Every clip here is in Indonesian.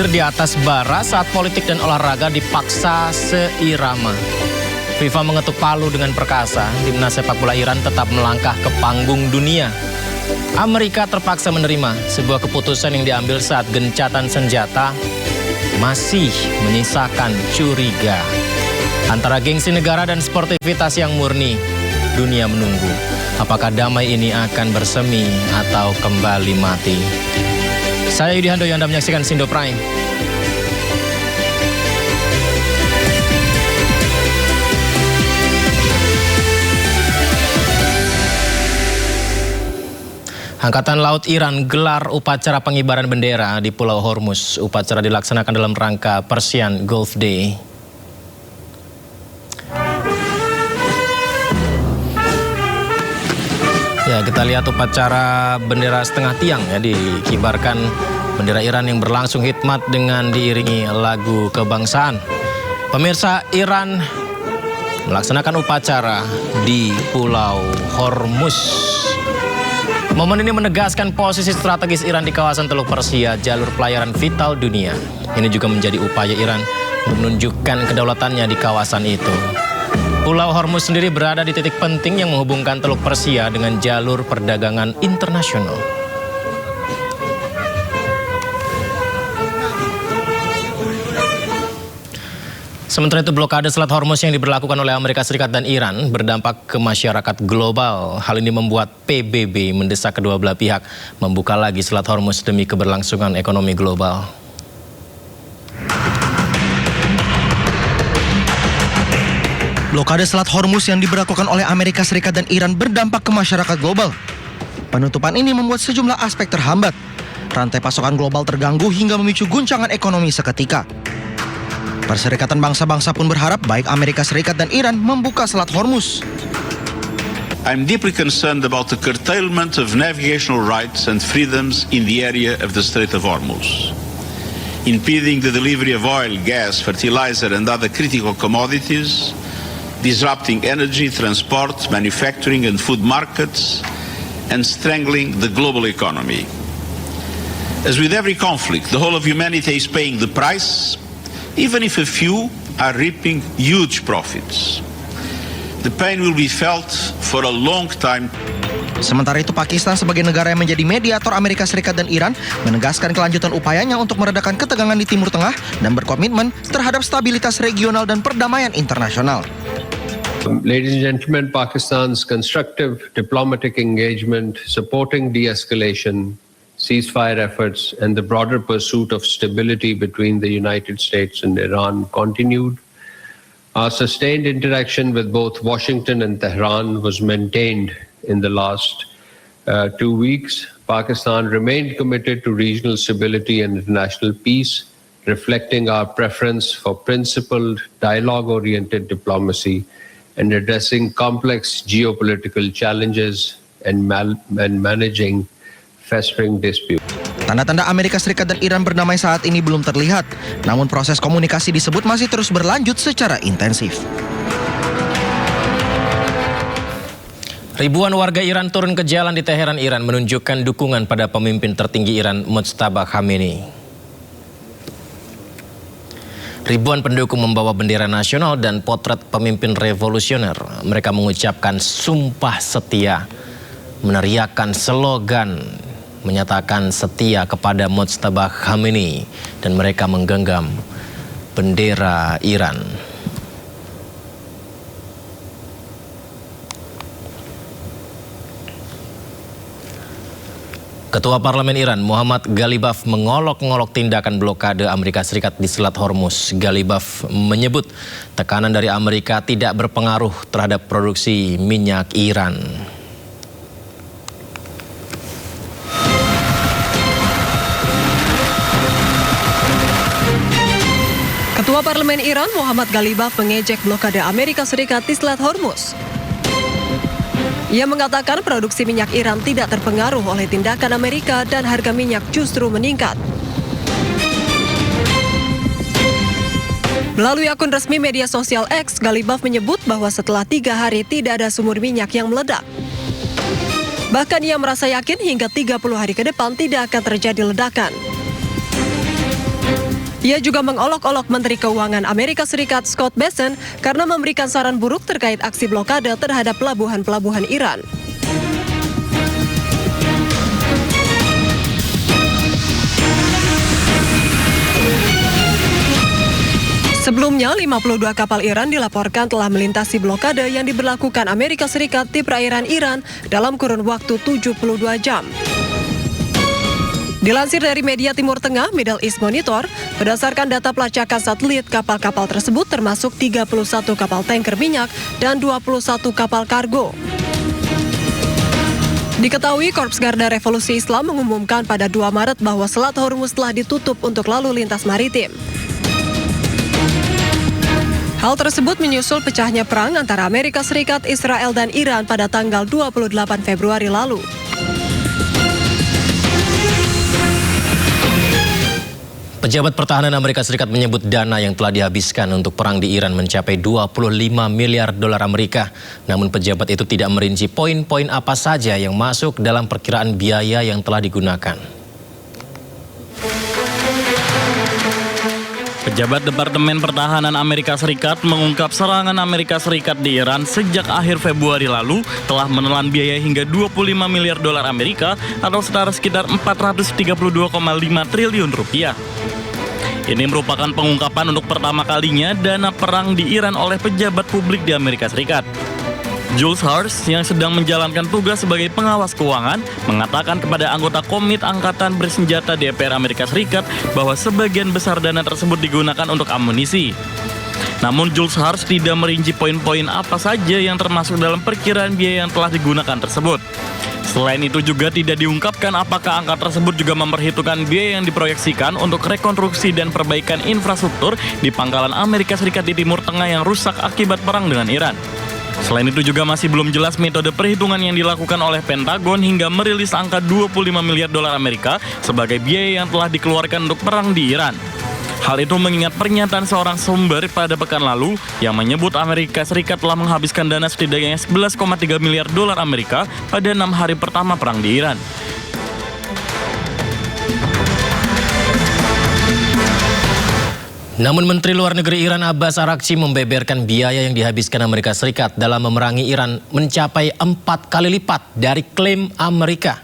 Berdiri di atas bara saat politik dan olahraga dipaksa seirama. FIFA mengetuk palu dengan perkasa, timnas sepak bola Iran tetap melangkah ke panggung dunia. Amerika terpaksa menerima sebuah keputusan yang diambil saat gencatan senjata masih menyisakan curiga. Antara gengsi negara dan sportivitas yang murni, dunia menunggu. Apakah damai ini akan bersemi atau kembali mati? Saya Yudi Handoyo, Anda menyaksikan Sindo Prime. Angkatan Laut Iran gelar upacara pengibaran bendera di Pulau Hormuz. Upacara dilaksanakan dalam rangka Persian Gulf Day. Ya, kita lihat upacara bendera setengah tiang ya, dikibarkan bendera Iran yang berlangsung hikmat dengan diiringi lagu kebangsaan. Pemirsa, Iran melaksanakan upacara di Pulau Hormuz. Momen ini menegaskan posisi strategis Iran di kawasan Teluk Persia, jalur pelayaran vital dunia. Ini juga menjadi upaya Iran untuk menunjukkan kedaulatannya di kawasan itu. Pulau Hormuz sendiri berada di titik penting yang menghubungkan Teluk Persia dengan jalur perdagangan internasional. Sementara itu, blokade Selat Hormuz yang diberlakukan oleh Amerika Serikat dan Iran berdampak ke masyarakat global. Hal ini membuat PBB mendesak kedua belah pihak membuka lagi Selat Hormuz demi keberlangsungan ekonomi global. Blokade Selat Hormuz yang diberlakukan oleh Amerika Serikat dan Iran berdampak ke masyarakat global. Penutupan ini membuat sejumlah aspek terhambat. Rantai pasokan global terganggu hingga memicu guncangan ekonomi seketika. Perserikatan bangsa-bangsa pun berharap baik Amerika Serikat dan Iran membuka Selat Hormuz. I'm deeply concerned about the curtailment of navigational rights and freedoms in the area of the Strait of Hormuz, impeding the delivery of oil, gas, fertilizer and other critical commodities, disrupting energy, transport, manufacturing and food markets, and strangling the global economy. As with every conflict, the whole of humanity is paying the price, even if a few are reaping huge profits. The pain will be felt for a long time. Sementara itu, Pakistan sebagai negara yang menjadi mediator Amerika Serikat dan Iran menegaskan kelanjutan upayanya untuk meredakan ketegangan di Timur Tengah dan berkomitmen terhadap stabilitas regional dan perdamaian internasional. Ladies and gentlemen, Pakistan's constructive diplomatic engagement, supporting de-escalation, ceasefire efforts, and the broader pursuit of stability between the United States and Iran continued. Our sustained interaction with both Washington and Tehran was maintained in the last 2 weeks. Pakistan remained committed to regional stability and international peace, reflecting our preference for principled, dialogue-oriented diplomacy and addressing complex geopolitical challenges and managing festering disputes. Tanda-tanda Amerika Serikat dan Iran berdamai saat ini belum terlihat, namun proses komunikasi disebut masih terus berlanjut secara intensif. Ribuan warga Iran turun ke jalan di Teheran, Iran menunjukkan dukungan pada pemimpin tertinggi Iran, Mujtaba Khamenei. Ribuan pendukung membawa bendera nasional dan potret pemimpin revolusioner. Mereka mengucapkan sumpah setia, meneriakkan slogan, menyatakan setia kepada Mujtaba Khamenei, dan mereka menggenggam bendera Iran. Ketua Parlemen Iran, Muhammad Ghalibaf, mengolok-ngolok tindakan blokade Amerika Serikat di Selat Hormuz. Ghalibaf menyebut tekanan dari Amerika tidak berpengaruh terhadap produksi minyak Iran. Ketua Parlemen Iran, Muhammad Ghalibaf, mengejek blokade Amerika Serikat di Selat Hormuz. Ia mengatakan produksi minyak Iran tidak terpengaruh oleh tindakan Amerika dan harga minyak justru meningkat. Melalui akun resmi media sosial X, Ghalibaf menyebut bahwa setelah 3 hari tidak ada sumur minyak yang meledak. Bahkan ia merasa yakin hingga 30 hari ke depan tidak akan terjadi ledakan. Ia juga mengolok-olok Menteri Keuangan Amerika Serikat Scott Bessent karena memberikan saran buruk terkait aksi blokade terhadap pelabuhan-pelabuhan Iran. Sebelumnya, 52 kapal Iran dilaporkan telah melintasi blokade yang diberlakukan Amerika Serikat di perairan Iran dalam kurun waktu 72 jam. Dilansir dari media Timur Tengah, Middle East Monitor, berdasarkan data pelacakan satelit, kapal-kapal tersebut termasuk 31 kapal tanker minyak dan 21 kapal kargo. Diketahui Korps Garda Revolusi Islam mengumumkan pada 2 Maret bahwa Selat Hormuz telah ditutup untuk lalu lintas maritim. Hal tersebut menyusul pecahnya perang antara Amerika Serikat, Israel, dan Iran pada tanggal 28 Februari lalu. Pejabat pertahanan Amerika Serikat menyebut dana yang telah dihabiskan untuk perang di Iran mencapai 25 miliar dolar Amerika. Namun pejabat itu tidak merinci poin-poin apa saja yang masuk dalam perkiraan biaya yang telah digunakan. Pejabat Departemen Pertahanan Amerika Serikat mengungkap serangan Amerika Serikat di Iran sejak akhir Februari lalu telah menelan biaya hingga 25 miliar dolar Amerika atau setara sekitar 432,5 triliun rupiah. Ini merupakan pengungkapan untuk pertama kalinya dana perang di Iran oleh pejabat publik di Amerika Serikat. Jules Harsh yang sedang menjalankan tugas sebagai pengawas keuangan mengatakan kepada anggota Komite Angkatan Bersenjata DPR Amerika Serikat bahwa sebagian besar dana tersebut digunakan untuk amunisi. Namun Jules Harsh tidak merinci poin-poin apa saja yang termasuk dalam perkiraan biaya yang telah digunakan tersebut. Selain itu juga tidak diungkapkan apakah angka tersebut juga memperhitungkan biaya yang diproyeksikan untuk rekonstruksi dan perbaikan infrastruktur di pangkalan Amerika Serikat di Timur Tengah yang rusak akibat perang dengan Iran. Selain itu juga masih belum jelas metode perhitungan yang dilakukan oleh Pentagon hingga merilis angka 25 miliar dolar Amerika sebagai biaya yang telah dikeluarkan untuk perang di Iran. Hal itu mengingat pernyataan seorang sumber pada pekan lalu yang menyebut Amerika Serikat telah menghabiskan dana setidaknya 11,3 miliar dolar Amerika pada 6 hari pertama perang di Iran. Namun Menteri Luar Negeri Iran Abbas Araghchi membeberkan biaya yang dihabiskan Amerika Serikat dalam memerangi Iran mencapai 4 kali lipat dari klaim Amerika.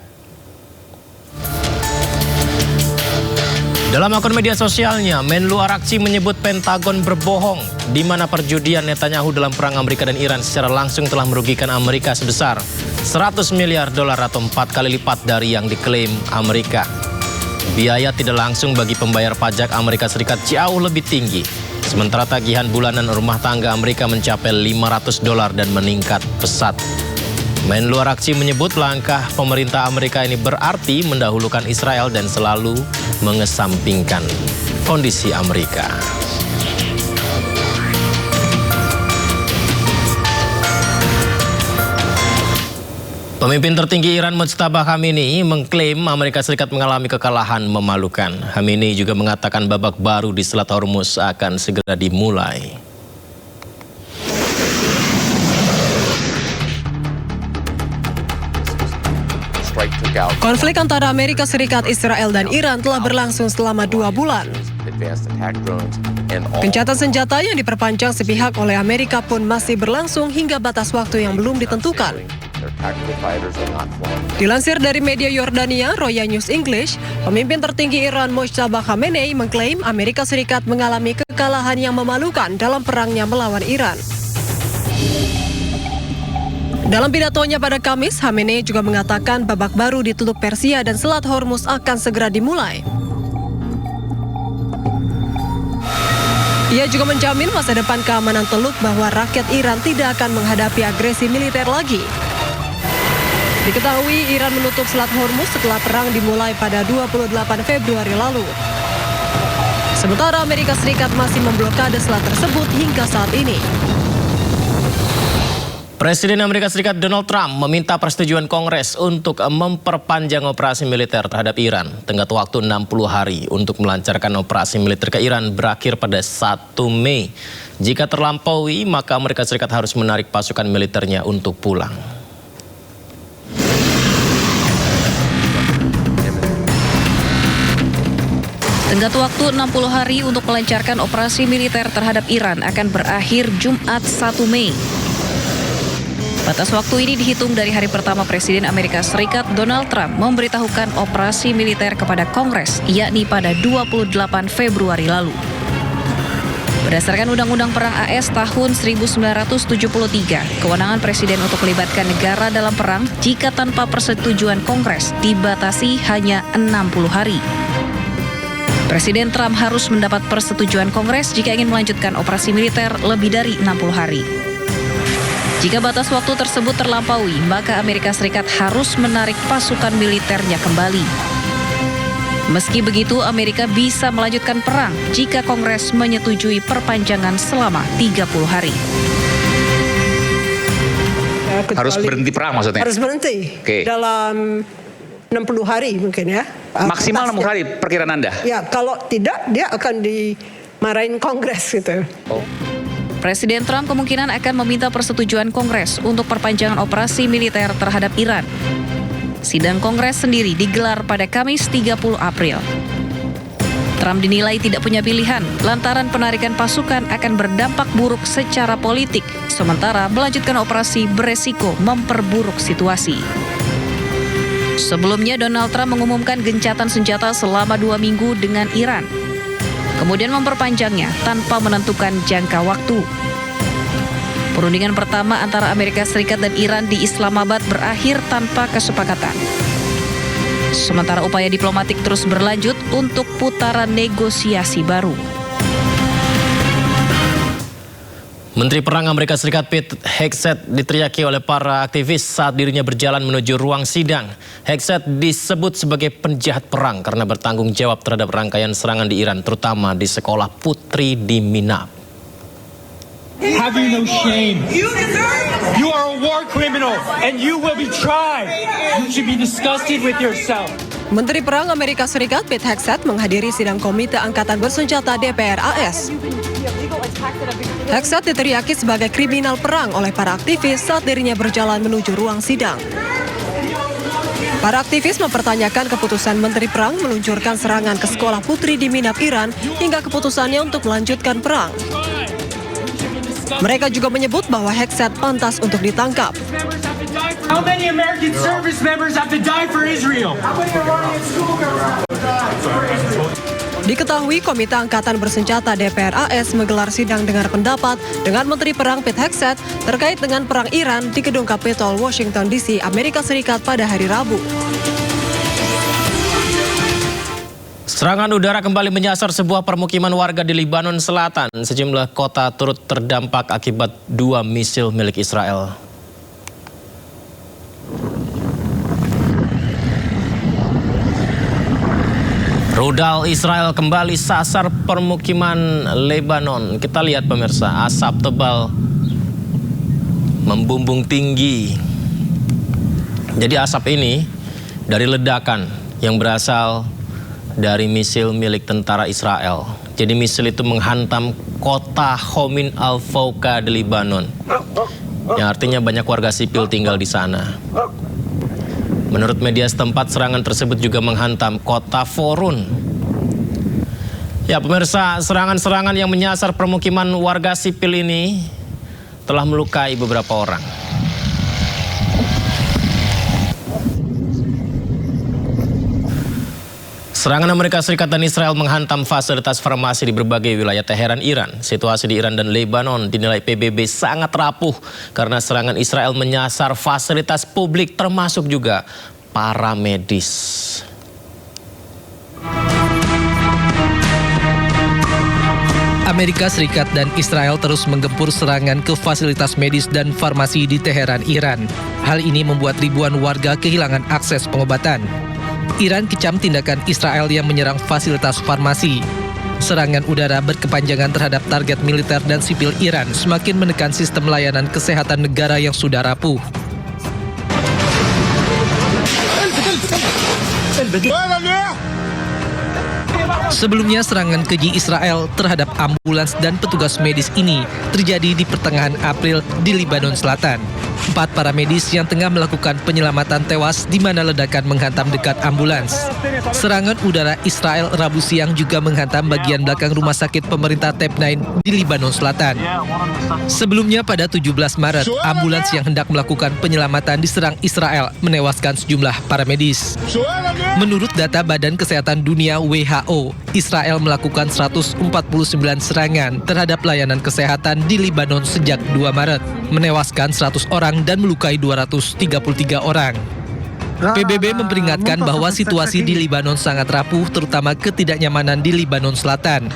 Dalam akun media sosialnya, Menlu Araghchi menyebut Pentagon berbohong di mana perjudian Netanyahu dalam perang Amerika dan Iran secara langsung telah merugikan Amerika sebesar 100 miliar dolar atau 4 kali lipat dari yang diklaim Amerika. Biaya tidak langsung bagi pembayar pajak Amerika Serikat jauh lebih tinggi. Sementara tagihan bulanan rumah tangga Amerika mencapai 500 dolar dan meningkat pesat. Menlu Araghchi menyebut langkah pemerintah Amerika ini berarti mendahulukan Israel dan selalu mengesampingkan kondisi Amerika. Pemimpin tertinggi Iran Mujtaba Khamenei mengklaim Amerika Serikat mengalami kekalahan memalukan. Khamenei juga mengatakan babak baru di Selat Hormuz akan segera dimulai. Konflik antara Amerika Serikat, Israel, dan Iran telah berlangsung selama 2 bulan. Gencatan senjata yang diperpanjang sepihak oleh Amerika pun masih berlangsung hingga batas waktu yang belum ditentukan. Dilansir dari media Yordania, Roya News English, pemimpin tertinggi Iran Mujtaba Khamenei mengklaim Amerika Serikat mengalami kekalahan yang memalukan dalam perangnya melawan Iran. Dalam pidatonya pada Kamis, Khamenei juga mengatakan babak baru di Teluk Persia dan Selat Hormuz akan segera dimulai. Ia juga menjamin masa depan keamanan Teluk bahwa rakyat Iran tidak akan menghadapi agresi militer lagi. Diketahui Iran menutup Selat Hormuz setelah perang dimulai pada 28 Februari lalu. Sementara Amerika Serikat masih memblokade selat tersebut hingga saat ini. Presiden Amerika Serikat Donald Trump meminta persetujuan Kongres untuk memperpanjang operasi militer terhadap Iran. Tenggat waktu 60 hari untuk melancarkan operasi militer ke Iran berakhir pada 1 Mei. Jika terlampaui, maka Amerika Serikat harus menarik pasukan militernya untuk pulang. Tenggat waktu 60 hari untuk melancarkan operasi militer terhadap Iran akan berakhir Jumat 1 Mei. Batas waktu ini dihitung dari hari pertama Presiden Amerika Serikat Donald Trump memberitahukan operasi militer kepada Kongres, yakni pada 28 Februari lalu. Berdasarkan Undang-Undang Perang AS tahun 1973, kewenangan Presiden untuk melibatkan negara dalam perang jika tanpa persetujuan Kongres dibatasi hanya 60 hari. Presiden Trump harus mendapat persetujuan Kongres jika ingin melanjutkan operasi militer lebih dari 60 hari. Jika batas waktu tersebut terlampaui, maka Amerika Serikat harus menarik pasukan militernya kembali. Meski begitu, Amerika bisa melanjutkan perang jika Kongres menyetujui perpanjangan selama 30 hari. Harus berhenti perang maksudnya? Harus berhenti. Oke. Dalam 60 hari mungkin ya. Maksimal 60 hari perkiraan Anda? Ya, kalau tidak dia akan dimarahin Kongres gitu. Presiden Trump kemungkinan akan meminta persetujuan Kongres untuk perpanjangan operasi militer terhadap Iran. Sidang Kongres sendiri digelar pada Kamis 30 April. Trump dinilai tidak punya pilihan lantaran penarikan pasukan akan berdampak buruk secara politik, sementara melanjutkan operasi beresiko memperburuk situasi. Sebelumnya Donald Trump mengumumkan gencatan senjata selama 2 minggu dengan Iran, kemudian memperpanjangnya tanpa menentukan jangka waktu. Perundingan pertama antara Amerika Serikat dan Iran di Islamabad berakhir tanpa kesepakatan. Sementara upaya diplomatik terus berlanjut untuk putaran negosiasi baru. Menteri Perang Amerika Serikat Pete Hegseth diteriaki oleh para aktivis saat dirinya berjalan menuju ruang sidang. Hegseth disebut sebagai penjahat perang karena bertanggung jawab terhadap rangkaian serangan di Iran, terutama di sekolah putri di Minab. Have you no shame? You are a war criminal and you will be tried. You should be disgusted with yourself. Menteri Perang Amerika Serikat Pete Hegseth menghadiri sidang Komite Angkatan Bersenjata DPR AS. Hegseth diteriaki sebagai kriminal perang oleh para aktivis saat dirinya berjalan menuju ruang sidang. Para aktivis mempertanyakan keputusan Menteri Perang meluncurkan serangan ke sekolah putri di Minab, Iran hingga keputusannya untuk melanjutkan perang. Mereka juga menyebut bahwa Hegseth pantas untuk ditangkap. How many American service members have to die for Israel? Diketahui Komite Angkatan Bersenjata DPR AS menggelar sidang dengar pendapat dengan Menteri Perang Pete Hegseth terkait dengan perang Iran di Gedung Capitol Washington DC, Amerika Serikat pada hari Rabu. Serangan udara kembali menyasar sebuah permukiman warga di Lebanon Selatan. Sejumlah kota turut terdampak akibat 2 misil milik Israel. Rudal Israel kembali sasar permukiman Lebanon. Kita lihat pemirsa, asap tebal membumbung tinggi. Jadi asap ini dari ledakan yang berasal dari misil milik tentara Israel. Jadi misil itu menghantam kota Homin Al-Fouka di Lebanon. Yang artinya banyak warga sipil tinggal di sana. Menurut media setempat, serangan tersebut juga menghantam kota Forun. Ya pemirsa, serangan-serangan yang menyasar permukiman warga sipil ini telah melukai beberapa orang. Serangan Amerika Serikat dan Israel menghantam fasilitas farmasi di berbagai wilayah Teheran, Iran. Situasi di Iran dan Lebanon dinilai PBB sangat rapuh karena serangan Israel menyasar fasilitas publik termasuk juga para medis. Amerika Serikat dan Israel terus menggempur serangan ke fasilitas medis dan farmasi di Teheran, Iran. Hal ini membuat ribuan warga kehilangan akses pengobatan. Iran kecam tindakan Israel yang menyerang fasilitas farmasi. Serangan udara berkepanjangan terhadap target militer dan sipil Iran semakin menekan sistem layanan kesehatan negara yang sudah rapuh. Sebelumnya serangan keji Israel terhadap ambulans dan petugas medis ini terjadi di pertengahan April di Lebanon Selatan. 4 para medis yang tengah melakukan penyelamatan tewas di mana ledakan menghantam dekat ambulans. Serangan udara Israel Rabu siang juga menghantam bagian belakang rumah sakit pemerintah Tebnain di Lebanon Selatan. Sebelumnya pada 17 Maret, ambulans yang hendak melakukan penyelamatan diserang Israel menewaskan sejumlah para medis. Menurut data Badan Kesehatan Dunia WHO, Israel melakukan 149 serangan terhadap layanan kesehatan di Lebanon sejak 2 Maret, menewaskan 100 orang dan melukai 233 orang. PBB memperingatkan bahwa situasi di Lebanon sangat rapuh, terutama ketidaknyamanan di Lebanon Selatan.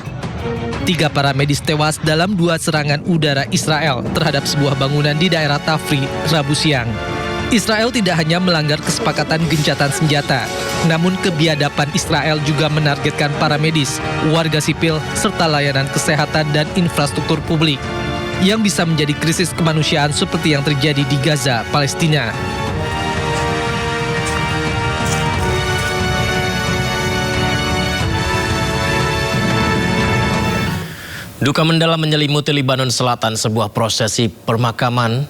3 para medis tewas dalam 2 serangan udara Israel terhadap sebuah bangunan di daerah Tafri, Rabu siang. Israel tidak hanya melanggar kesepakatan gencatan senjata, namun kebiadaban Israel juga menargetkan para medis, warga sipil, serta layanan kesehatan dan infrastruktur publik yang bisa menjadi krisis kemanusiaan seperti yang terjadi di Gaza, Palestina. Duka mendalam menyelimuti Lebanon Selatan. Sebuah prosesi pemakaman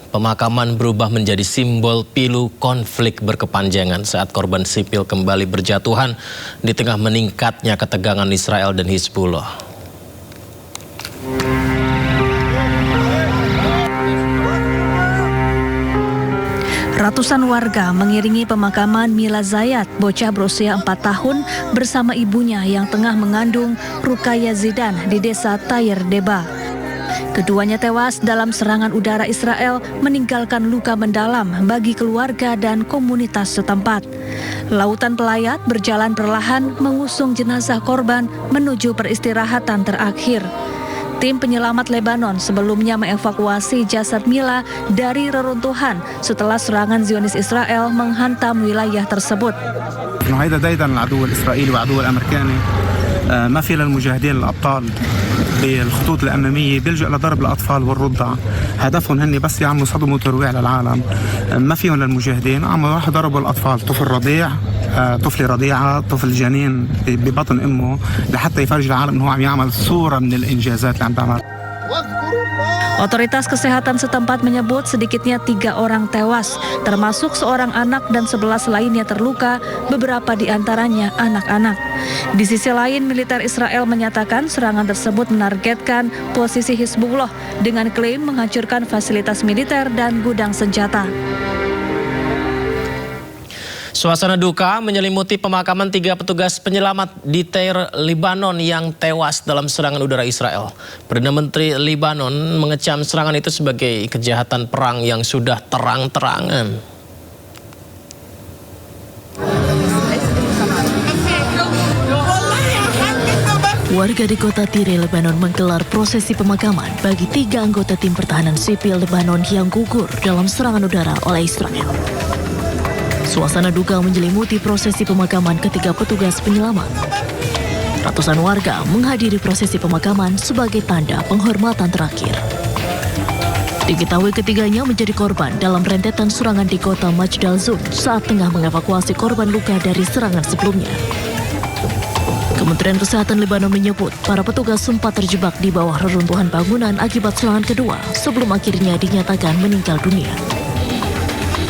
berubah menjadi simbol pilu konflik berkepanjangan saat korban sipil kembali berjatuhan di tengah meningkatnya ketegangan Israel dan Hizbullah. Ratusan warga mengiringi pemakaman Mila Zayat, bocah berusia 4 tahun bersama ibunya yang tengah mengandung Rukaya Zidan di desa Tayir Deba. Keduanya tewas dalam serangan udara Israel, meninggalkan luka mendalam bagi keluarga dan komunitas setempat. Lautan pelayat berjalan perlahan mengusung jenazah korban menuju peristirahatan terakhir. Tim penyelamat Lebanon sebelumnya mengevakuasi jasad Mila dari reruntuhan setelah serangan Zionis Israel menghantam wilayah tersebut. هذا دايدا العدو الإسرائيلي وعدو الأمريكاني ما في للمجاهدين الأبطال بالخطوط الأمامية بيلجأ لضرب الأطفال والرضع. هدفهم هن بس يعملوا صدمة وترويع للعالم. ما فيهم للمجاهدين، عم راح ضربوا الأطفال، طفل رضيع، طفل رضيعة، طفل جنين ببطن أمه، لحتى يفرج العالم أنه عم يعمل صورة من الإنجازات اللي عم تعمل. Otoritas kesehatan setempat menyebut sedikitnya 3 orang tewas, termasuk seorang anak dan 11 lainnya terluka, beberapa di antaranya anak-anak. Di sisi lain, militer Israel menyatakan serangan tersebut menargetkan posisi Hizbullah dengan klaim menghancurkan fasilitas militer dan gudang senjata. Suasana duka menyelimuti pemakaman 3 petugas penyelamat di Tayir, Lebanon yang tewas dalam serangan udara Israel. Perdana Menteri Lebanon mengecam serangan itu sebagai kejahatan perang yang sudah terang-terangan. Warga di kota Tire, Lebanon menggelar prosesi pemakaman bagi 3 anggota tim pertahanan sipil Lebanon yang gugur dalam serangan udara oleh Israel. Suasana duka menyelimuti prosesi pemakaman ketiga petugas penyelamat. Ratusan warga menghadiri prosesi pemakaman sebagai tanda penghormatan terakhir. Diketahui ketiganya menjadi korban dalam rentetan serangan di kota Majd al-Zun saat tengah mengevakuasi korban luka dari serangan sebelumnya. Kementerian Kesehatan Lebanon menyebut para petugas sempat terjebak di bawah reruntuhan bangunan akibat serangan kedua sebelum akhirnya dinyatakan meninggal dunia.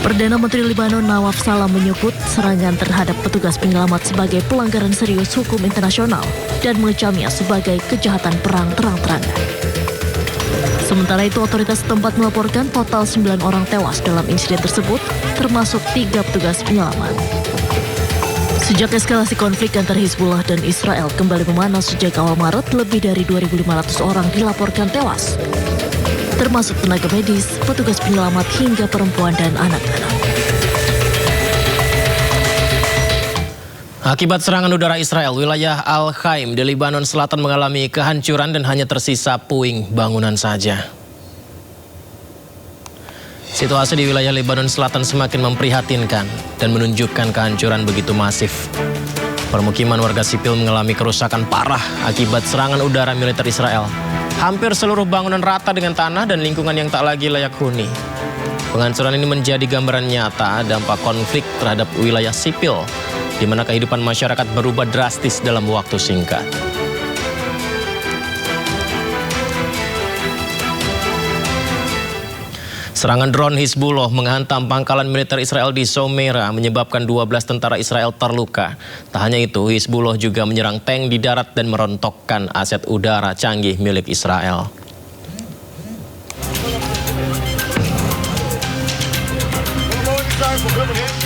Perdana Menteri Lebanon Nawaf Salam menyebut serangan terhadap petugas penyelamat sebagai pelanggaran serius hukum internasional dan mengecamnya sebagai kejahatan perang terang-terangan. Sementara itu, otoritas setempat melaporkan total 9 orang tewas dalam insiden tersebut, termasuk 3 petugas penyelamat. Sejak eskalasi konflik antara Hizbullah dan Israel kembali memanas sejak awal Maret, lebih dari 2.500 orang dilaporkan tewas, termasuk tenaga medis, petugas penyelamat hingga perempuan dan anak-anak. Akibat serangan udara Israel, wilayah Al-Khaim di Lebanon Selatan mengalami kehancuran dan hanya tersisa puing bangunan saja. Situasi di wilayah Lebanon Selatan semakin memprihatinkan dan menunjukkan kehancuran begitu masif. Permukiman warga sipil mengalami kerusakan parah akibat serangan udara militer Israel. Hampir seluruh bangunan rata dengan tanah dan lingkungan yang tak lagi layak huni. Penghancuran ini menjadi gambaran nyata dampak konflik terhadap wilayah sipil di mana kehidupan masyarakat berubah drastis dalam waktu singkat. Serangan drone Hizbullah menghantam pangkalan militer Israel di Somera menyebabkan 12 tentara Israel terluka. Tak hanya itu, Hizbullah juga menyerang tank di darat dan merontokkan aset udara canggih milik Israel.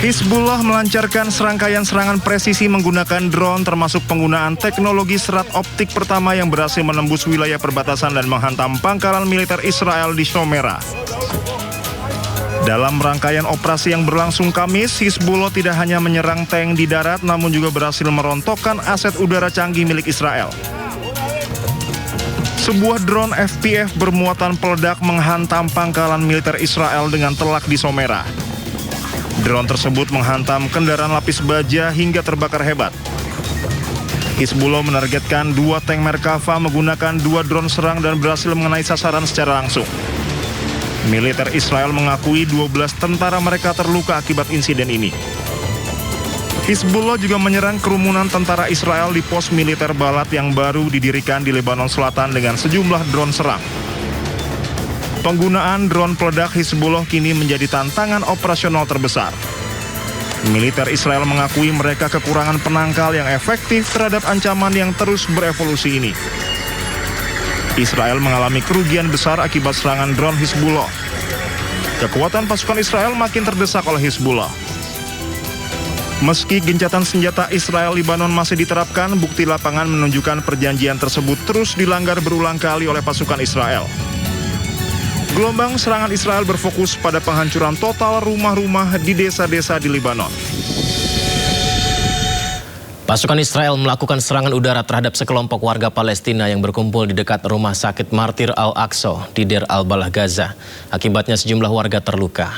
Hizbullah melancarkan serangkaian serangan presisi menggunakan drone termasuk penggunaan teknologi serat optik pertama yang berhasil menembus wilayah perbatasan dan menghantam pangkalan militer Israel di Somera. Dalam rangkaian operasi yang berlangsung Kamis, Hizbullah tidak hanya menyerang tank di darat namun juga berhasil merontokkan aset udara canggih milik Israel. Sebuah drone FPV bermuatan peledak menghantam pangkalan militer Israel dengan telak di Somera. Drone tersebut menghantam kendaraan lapis baja hingga terbakar hebat. Hizbullah menargetkan 2 tank Merkava menggunakan 2 drone serang dan berhasil mengenai sasaran secara langsung. Militer Israel mengakui 12 tentara mereka terluka akibat insiden ini. Hizbullah juga menyerang kerumunan tentara Israel di pos militer Balat yang baru didirikan di Lebanon Selatan dengan sejumlah drone serang. Penggunaan drone peledak Hizbullah kini menjadi tantangan operasional terbesar. Militer Israel mengakui mereka kekurangan penangkal yang efektif terhadap ancaman yang terus berevolusi ini. Israel mengalami kerugian besar akibat serangan drone Hizbullah. Kekuatan pasukan Israel makin terdesak oleh Hizbullah. Meski gencatan senjata Israel-Libanon masih diterapkan, bukti lapangan menunjukkan perjanjian tersebut terus dilanggar berulang kali oleh pasukan Israel. Gelombang serangan Israel berfokus pada penghancuran total rumah-rumah di desa-desa di Libanon. Pasukan Israel melakukan serangan udara terhadap sekelompok warga Palestina yang berkumpul di dekat rumah sakit Martir Al-Aqsa di Deir al-Balah, Gaza. Akibatnya sejumlah warga terluka.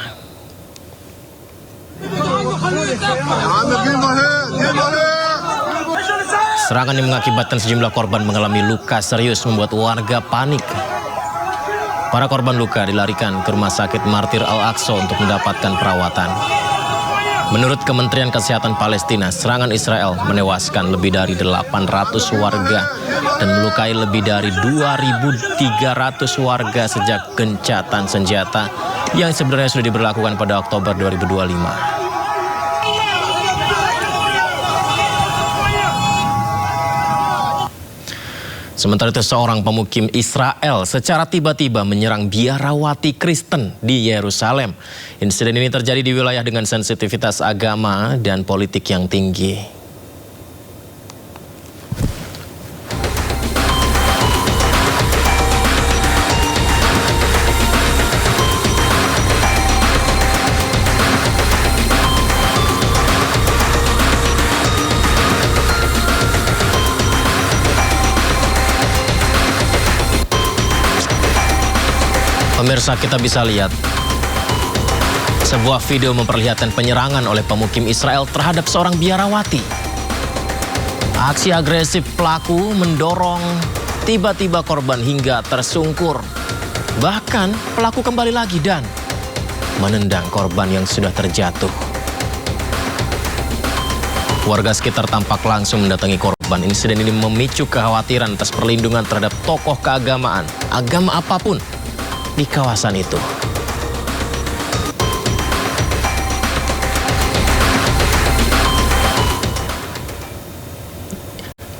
Serangan yang mengakibatkan sejumlah korban mengalami luka serius membuat warga panik. Para korban luka dilarikan ke rumah sakit Martir Al-Aqsa untuk mendapatkan perawatan. Menurut Kementerian Kesehatan Palestina, serangan Israel menewaskan lebih dari 800 warga dan melukai lebih dari 2.300 warga sejak gencatan senjata yang sebenarnya sudah diberlakukan pada Oktober 2025. Sementara itu, seorang pemukim Israel secara tiba-tiba menyerang biarawati Kristen di Yerusalem. Insiden ini terjadi di wilayah dengan sensitivitas agama dan politik yang tinggi. Pemirsa, kita bisa lihat sebuah video memperlihatkan penyerangan oleh pemukim Israel terhadap seorang biarawati. Aksi agresif pelaku mendorong tiba-tiba korban hingga tersungkur. Bahkan pelaku kembali lagi dan menendang korban yang sudah terjatuh. Warga sekitar tampak langsung mendatangi korban. Insiden ini memicu kekhawatiran atas perlindungan terhadap tokoh keagamaan, agama apapun di kawasan itu.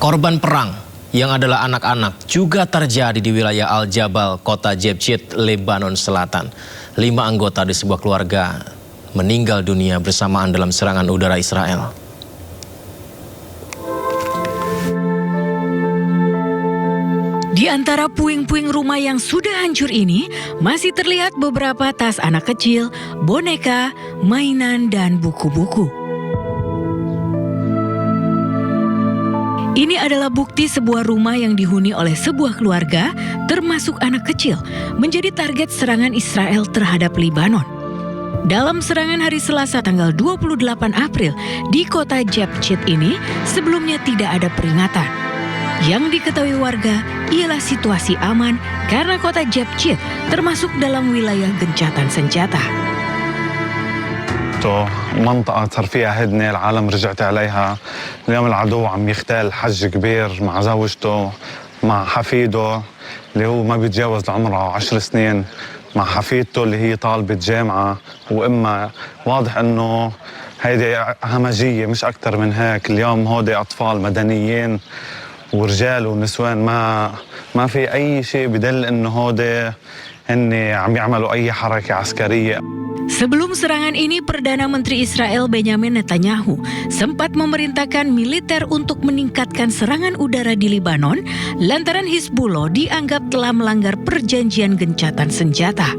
Korban perang yang adalah anak-anak juga terjadi di wilayah Al-Jabal, kota Jebchit, Lebanon Selatan. 5 anggota di sebuah keluarga meninggal dunia bersamaan dalam serangan udara Israel. Di antara puing-puing rumah yang sudah hancur ini, masih terlihat beberapa tas anak kecil, boneka, mainan, dan buku-buku. Ini adalah bukti sebuah rumah yang dihuni oleh sebuah keluarga, termasuk anak kecil, menjadi target serangan Israel terhadap Libanon. Dalam serangan hari Selasa tanggal 28 April di kota Jebchit ini, sebelumnya tidak ada peringatan. Yang diketahui warga ialah situasi aman karena kota Jebchit termasuk dalam wilayah gencatan senjata. زوجته منطقة صار فيها هدنة العالم رجعت عليها. اليوم العدو عم يختال حج كبير مع زوجته مع حفيده اللي هو ما بيتجاوز العمر 10 سنين مع حفيدته اللي هي طالبة جامعة وإما واضح إنه هيدي همجية مش أكتر من هيك. اليوم هودي أطفال مدنيين ورجال ونسوان ما في أي شيء بدل إنه هودي هن عم يعملوا أي حركة عسكرية. Sebelum serangan ini, Perdana Menteri Israel Benjamin Netanyahu sempat memerintahkan militer untuk meningkatkan serangan udara di Libanon lantaran Hizbullah dianggap telah melanggar perjanjian gencatan senjata.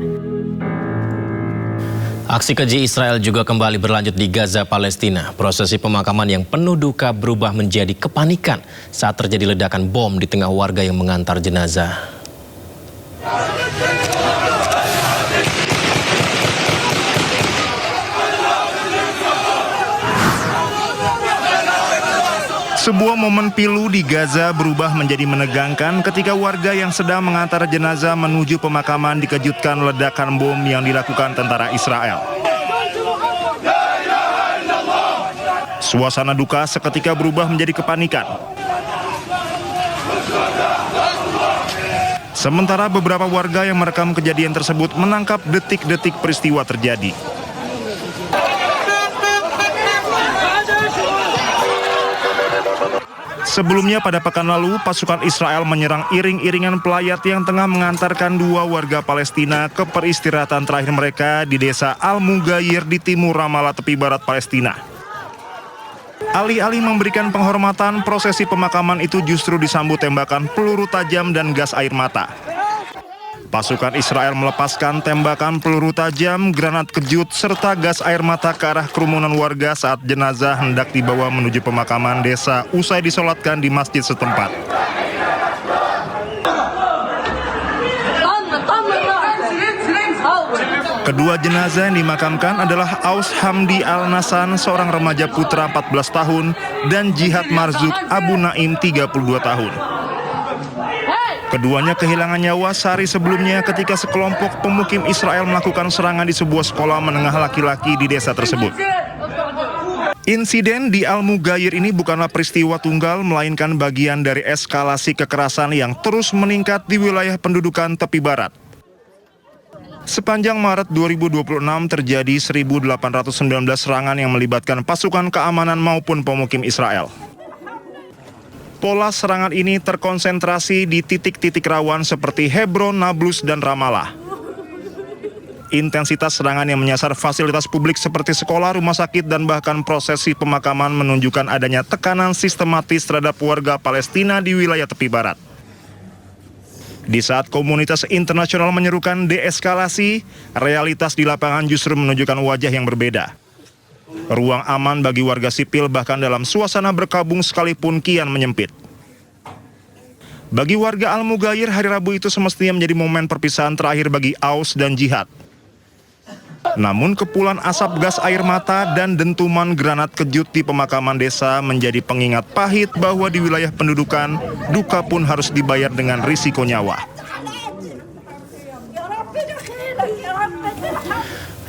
Aksi keji Israel juga kembali berlanjut di Gaza, Palestina. Prosesi pemakaman yang penuh duka berubah menjadi kepanikan saat terjadi ledakan bom di tengah warga yang mengantar jenazah. Sebuah momen pilu di Gaza berubah menjadi menegangkan ketika warga yang sedang mengantar jenazah menuju pemakaman dikejutkan ledakan bom yang dilakukan tentara Israel. Suasana duka seketika berubah menjadi kepanikan. Sementara beberapa warga yang merekam kejadian tersebut menangkap detik-detik peristiwa terjadi. Sebelumnya pada pekan lalu, pasukan Israel menyerang iring-iringan pelayat yang tengah mengantarkan dua warga Palestina ke peristirahatan terakhir mereka di desa Al-Mughayir di timur Ramallah, tepi barat Palestina. Alih-alih memberikan penghormatan, prosesi pemakaman itu justru disambut tembakan peluru tajam dan gas air mata. Pasukan Israel melepaskan tembakan peluru tajam, granat kejut, serta gas air mata ke arah kerumunan warga saat jenazah hendak dibawa menuju pemakaman desa usai disolatkan di masjid setempat. Kedua jenazah yang dimakamkan adalah Aus Hamdi Al-Nasan, seorang remaja putra 14 tahun, dan Jihad Marzuk Abu Naim, 32 tahun. Keduanya kehilangan nyawa sehari sebelumnya ketika sekelompok pemukim Israel melakukan serangan di sebuah sekolah menengah laki-laki di desa tersebut. Insiden di Al-Mughayir ini bukanlah peristiwa tunggal, melainkan bagian dari eskalasi kekerasan yang terus meningkat di wilayah pendudukan tepi barat. Sepanjang Maret 2026 terjadi 1.819 serangan yang melibatkan pasukan keamanan maupun pemukim Israel. Pola serangan ini terkonsentrasi di titik-titik rawan seperti Hebron, Nablus, dan Ramallah. Intensitas serangan yang menyasar fasilitas publik seperti sekolah, rumah sakit, dan bahkan prosesi pemakaman menunjukkan adanya tekanan sistematis terhadap warga Palestina di wilayah tepi barat. Di saat komunitas internasional menyerukan deeskalasi, realitas di lapangan justru menunjukkan wajah yang berbeda. Ruang aman bagi warga sipil bahkan dalam suasana berkabung sekalipun kian menyempit. Bagi warga Al-Mughayir, hari Rabu itu semestinya menjadi momen perpisahan terakhir bagi Aus dan Jihad. Namun kepulan asap gas air mata dan dentuman granat kejut di pemakaman desa menjadi pengingat pahit bahwa di wilayah pendudukan, duka pun harus dibayar dengan risiko nyawa.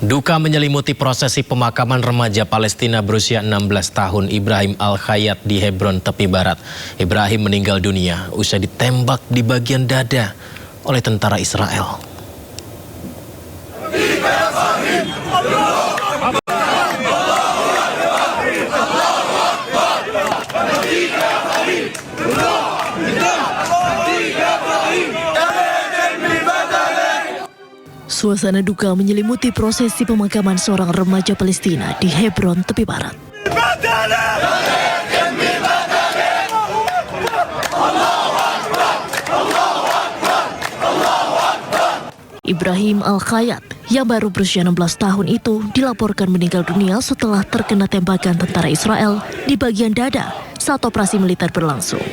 Duka menyelimuti prosesi pemakaman remaja Palestina berusia 16 tahun Ibrahim Al-Khayat di Hebron, tepi barat. Ibrahim meninggal dunia usai ditembak di bagian dada oleh tentara Israel. Suasana duka menyelimuti prosesi pemakaman seorang remaja Palestina di Hebron, tepi barat. Ibrahim Al-Khayat yang baru berusia 16 tahun itu dilaporkan meninggal dunia setelah terkena tembakan tentara Israel di bagian dada saat operasi militer berlangsung.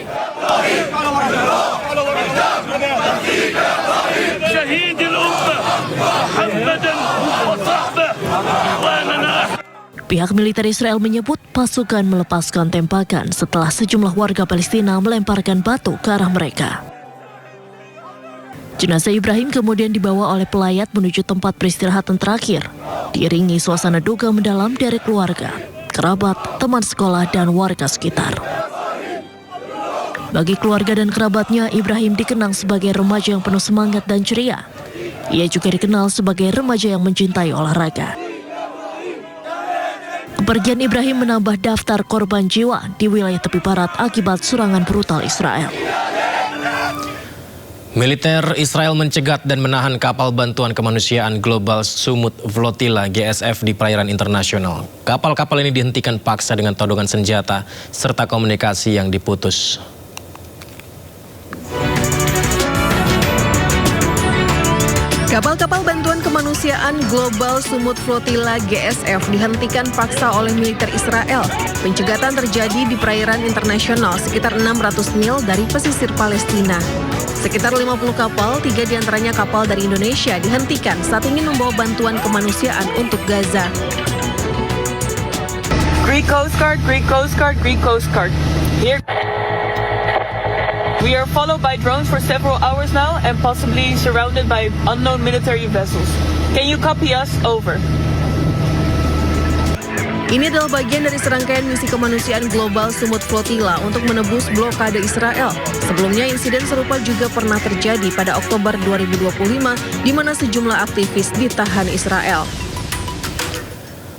Pihak militer Israel menyebut pasukan melepaskan tembakan setelah sejumlah warga Palestina melemparkan batu ke arah mereka. Jenazah Ibrahim kemudian dibawa oleh pelayat menuju tempat peristirahatan terakhir, diiringi suasana duka mendalam dari keluarga, kerabat, teman sekolah, dan warga sekitar. Bagi keluarga dan kerabatnya, Ibrahim dikenang sebagai remaja yang penuh semangat dan ceria. Ia juga dikenal sebagai remaja yang mencintai olahraga. Kepergian Ibrahim menambah daftar korban jiwa di wilayah tepi barat akibat serangan brutal Israel. Militer Israel mencegat dan menahan kapal bantuan kemanusiaan Global Sumut Flotilla GSF di perairan internasional. Kapal-kapal ini dihentikan paksa dengan todongan senjata serta komunikasi yang diputus. Kapal-kapal bantuan kemanusiaan Global Sumut Flotilla GSF dihentikan paksa oleh militer Israel. Pencegatan terjadi di perairan internasional sekitar 600 mil dari pesisir Palestina. Sekitar 50 kapal, 3 diantaranya kapal dari Indonesia, dihentikan saat ingin membawa bantuan kemanusiaan untuk Gaza. Greek Coast Guard, Greek Coast Guard, Greek Coast Guard. Here. We are followed by drones for several hours now and possibly surrounded by unknown military vessels. Can you copy us? Over. Ini adalah bagian dari serangkaian misi kemanusiaan Global Sumut Flotilla untuk menebus blokade Israel. Sebelumnya insiden serupa juga pernah terjadi pada Oktober 2025 di mana sejumlah aktivis ditahan Israel.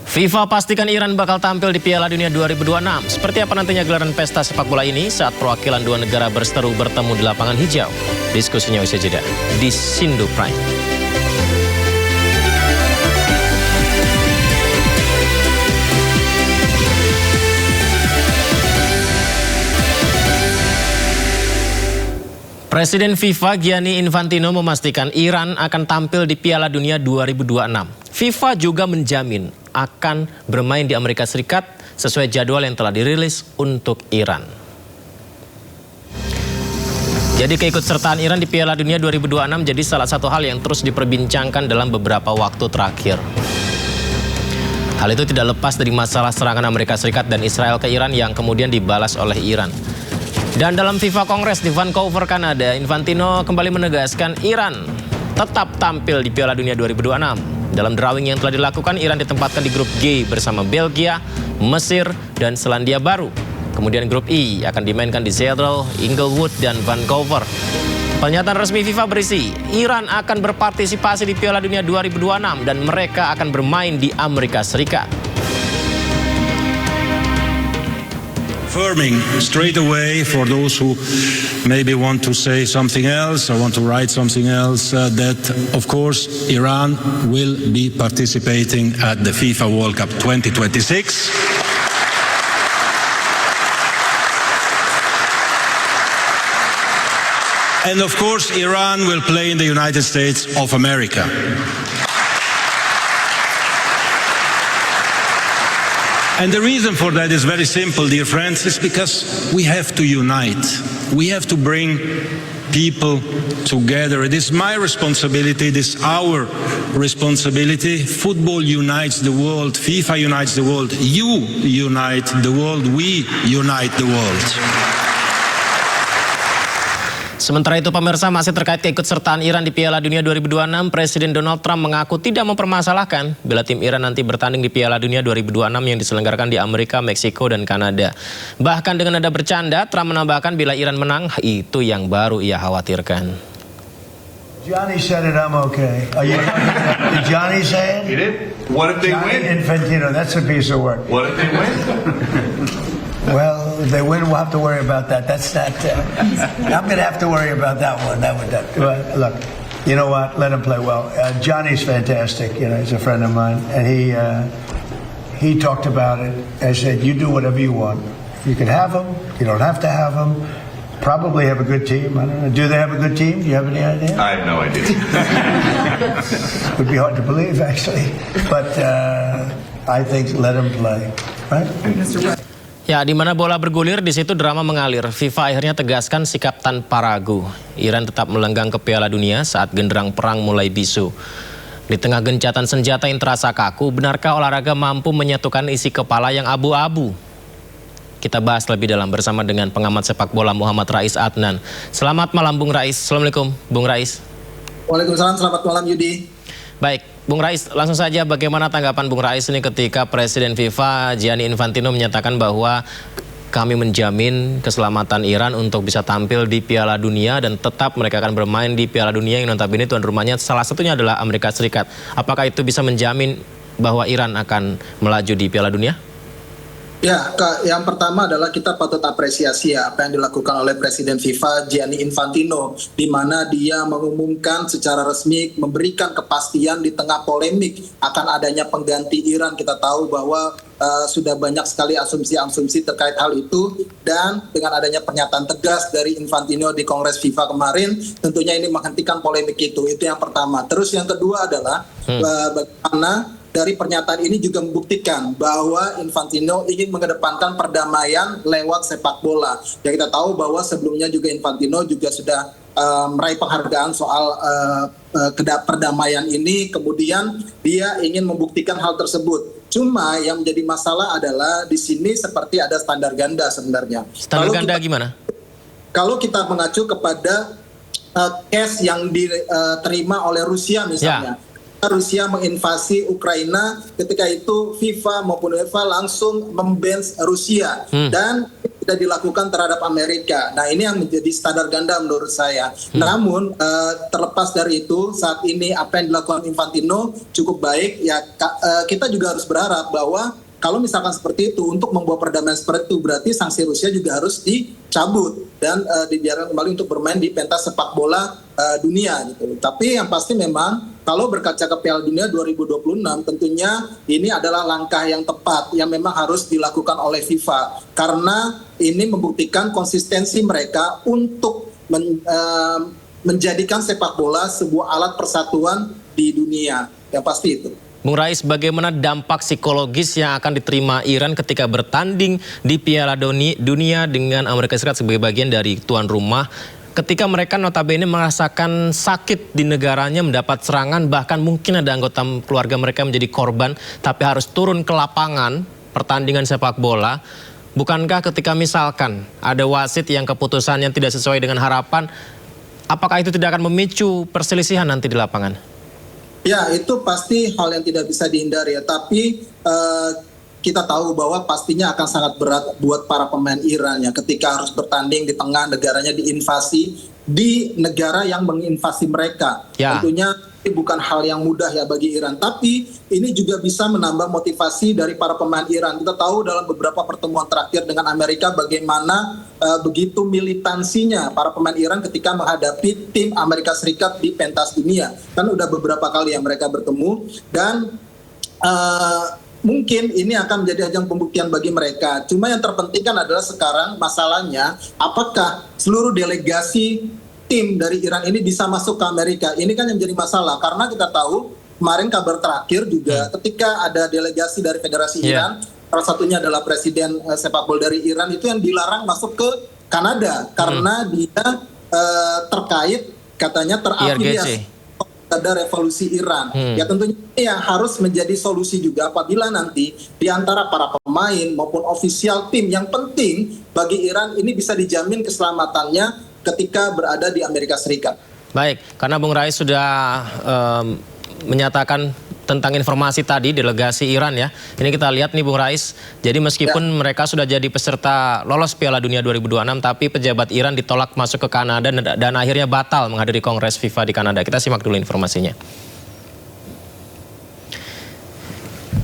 FIFA pastikan Iran bakal tampil di Piala Dunia 2026. Seperti apa nantinya gelaran pesta sepak bola ini saat perwakilan dua negara berseteru bertemu di lapangan hijau? Diskusinya usai jeda di Sindu Prime. Presiden FIFA Gianni Infantino memastikan Iran akan tampil di Piala Dunia 2026. FIFA juga menjamin akan bermain di Amerika Serikat sesuai jadwal yang telah dirilis untuk Iran. Jadi keikutsertaan Iran di Piala Dunia 2026 jadi salah satu hal yang terus diperbincangkan dalam beberapa waktu terakhir. Hal itu tidak lepas dari masalah serangan Amerika Serikat dan Israel ke Iran yang kemudian dibalas oleh Iran. Dan dalam FIFA Kongres di Vancouver, Kanada, Infantino kembali menegaskan Iran tetap tampil di Piala Dunia 2026. Dalam drawing yang telah dilakukan, Iran ditempatkan di grup G bersama Belgia, Mesir, dan Selandia Baru. Kemudian grup I akan dimainkan di Seattle, Inglewood, dan Vancouver. Pernyataan resmi FIFA berisi, Iran akan berpartisipasi di Piala Dunia 2026 dan mereka akan bermain di Amerika Serikat. Affirming straight away for those who maybe want to say something else or want to write something else that of course Iran will be participating at the FIFA World Cup 2026. And of course Iran will play in the United States of America. And the reason for that is very simple, dear friends, is because we have to unite. We have to bring people together. It is my responsibility, it is our responsibility. Football unites the world, FIFA unites the world, you unite the world, we unite the world. Sementara itu pemirsa, masih terkait keikutsertaan Iran di Piala Dunia 2026, Presiden Donald Trump mengaku tidak mempermasalahkan bila tim Iran nanti bertanding di Piala Dunia 2026 yang diselenggarakan di Amerika, Meksiko, dan Kanada. Bahkan dengan nada bercanda, Trump menambahkan bila Iran menang, itu yang baru ia khawatirkan. Johnny said it, I'm okay. Did Johnny say it? He did. What if they Johnny win? Infantino, that's a piece of work. What if they win? Well, if they win, we'll have to worry about that. That's not. I'm going to have to worry about that one. Look, you know what? Let him play well. Johnny's fantastic. You know, he's a friend of mine, and he talked about it. I said, you do whatever you want. You can have him. You don't have to have him. Probably have a good team. I don't know. Do they have a good team? Do you have any idea? I have no idea. Would be hard to believe, actually. But I think let him play. Right? Ya, di mana bola bergulir, di situ drama mengalir. FIFA akhirnya tegaskan sikap tanpa ragu. Iran tetap melenggang ke Piala Dunia saat genderang perang mulai bisu. Di tengah gencatan senjata yang terasa kaku, benarkah olahraga mampu menyatukan isi kepala yang abu-abu? Kita bahas lebih dalam bersama dengan pengamat sepak bola Muhammad Rais Adnan. Selamat malam Bung Rais. Assalamualaikum Bung Rais. Waalaikumsalam, selamat malam Yudi. Baik, Bung Rais, langsung saja bagaimana tanggapan Bung Rais ini ketika Presiden FIFA Gianni Infantino menyatakan bahwa kami menjamin keselamatan Iran untuk bisa tampil di Piala Dunia dan tetap mereka akan bermain di Piala Dunia yang notabene tuan rumahnya salah satunya adalah Amerika Serikat. Apakah itu bisa menjamin bahwa Iran akan melaju di Piala Dunia? Ya, yang pertama adalah kita patut apresiasi ya apa yang dilakukan oleh Presiden FIFA Gianni Infantino, di mana dia mengumumkan secara resmi memberikan kepastian di tengah polemik akan adanya pengganti Iran. Kita tahu bahwa sudah banyak sekali asumsi-asumsi terkait hal itu, dan dengan adanya pernyataan tegas dari Infantino di Kongres FIFA kemarin, tentunya ini menghentikan polemik itu yang pertama. Terus yang kedua adalah bagaimana dari pernyataan ini juga membuktikan bahwa Infantino ingin mengedepankan perdamaian lewat sepak bola. Ya, kita tahu bahwa sebelumnya juga Infantino juga sudah meraih penghargaan soal perdamaian ini, kemudian dia ingin membuktikan hal tersebut. Cuma yang menjadi masalah adalah di sini seperti ada standar ganda sebenarnya. Standar ganda gimana? Kalau kita mengacu kepada case yang diterima oleh Rusia misalnya. Rusia menginvasi Ukraina, ketika itu FIFA maupun UEFA langsung memban Rusia dan tidak dilakukan terhadap Amerika. Nah, ini yang menjadi standar ganda menurut saya. Namun terlepas dari itu, saat ini apa yang dilakukan Infantino cukup baik. Ya, kita juga harus berharap bahwa kalau misalkan seperti itu, untuk membawa perdamaian seperti itu, berarti sanksi Rusia juga harus dicabut dan dibiarkan kembali untuk bermain di pentas sepak bola dunia gitu. Tapi yang pasti memang kalau berkaca ke Piala Dunia 2026, tentunya ini adalah langkah yang tepat yang memang harus dilakukan oleh FIFA, karena ini membuktikan konsistensi mereka untuk menjadikan sepak bola sebuah alat persatuan di dunia. Yang pasti itu. Bung Rais, bagaimana dampak psikologis yang akan diterima Iran ketika bertanding di Piala Dunia dengan Amerika Serikat sebagai bagian dari tuan rumah, ketika mereka notabene merasakan sakit di negaranya, mendapat serangan, bahkan mungkin ada anggota keluarga mereka menjadi korban, tapi harus turun ke lapangan pertandingan sepak bola. Bukankah ketika misalkan ada wasit yang keputusannya tidak sesuai dengan harapan, apakah itu tidak akan memicu perselisihan nanti di lapangan? Ya, itu pasti hal yang tidak bisa dihindari ya. Tapi kita tahu bahwa pastinya akan sangat berat buat para pemain Iran ya, ketika harus bertanding di tengah negaranya diinvasi, di negara yang menginvasi mereka. Ya. Tentunya ini bukan hal yang mudah ya bagi Iran. Tapi ini juga bisa menambah motivasi dari para pemain Iran. Kita tahu dalam beberapa pertemuan terakhir dengan Amerika bagaimana begitu militansinya para pemain Iran ketika menghadapi tim Amerika Serikat di pentas dunia. Kan udah beberapa kali yang mereka bertemu, dan mungkin ini akan menjadi ajang pembuktian bagi mereka. Cuma yang terpenting kan adalah sekarang masalahnya, apakah seluruh delegasi tim dari Iran ini bisa masuk ke Amerika? Ini kan yang menjadi masalah, karena kita tahu kemarin kabar terakhir juga ketika ada delegasi dari Federasi Iran, salah satunya adalah Presiden sepak bola dari Iran, itu yang dilarang masuk ke Kanada karena dia terkait katanya terafiliasi ada revolusi Iran. Ya, tentunya ini yang harus menjadi solusi juga apabila nanti di antara para pemain maupun ofisial tim yang penting bagi Iran ini bisa dijamin keselamatannya ketika berada di Amerika Serikat. Baik, karena Bung Rais sudah menyatakan tentang informasi tadi delegasi Iran ya. Ini kita lihat nih Bung Rais. Jadi meskipun mereka sudah jadi peserta lolos Piala Dunia 2026, tapi pejabat Iran ditolak masuk ke Kanada dan akhirnya batal menghadiri Kongres FIFA di Kanada. Kita simak dulu informasinya.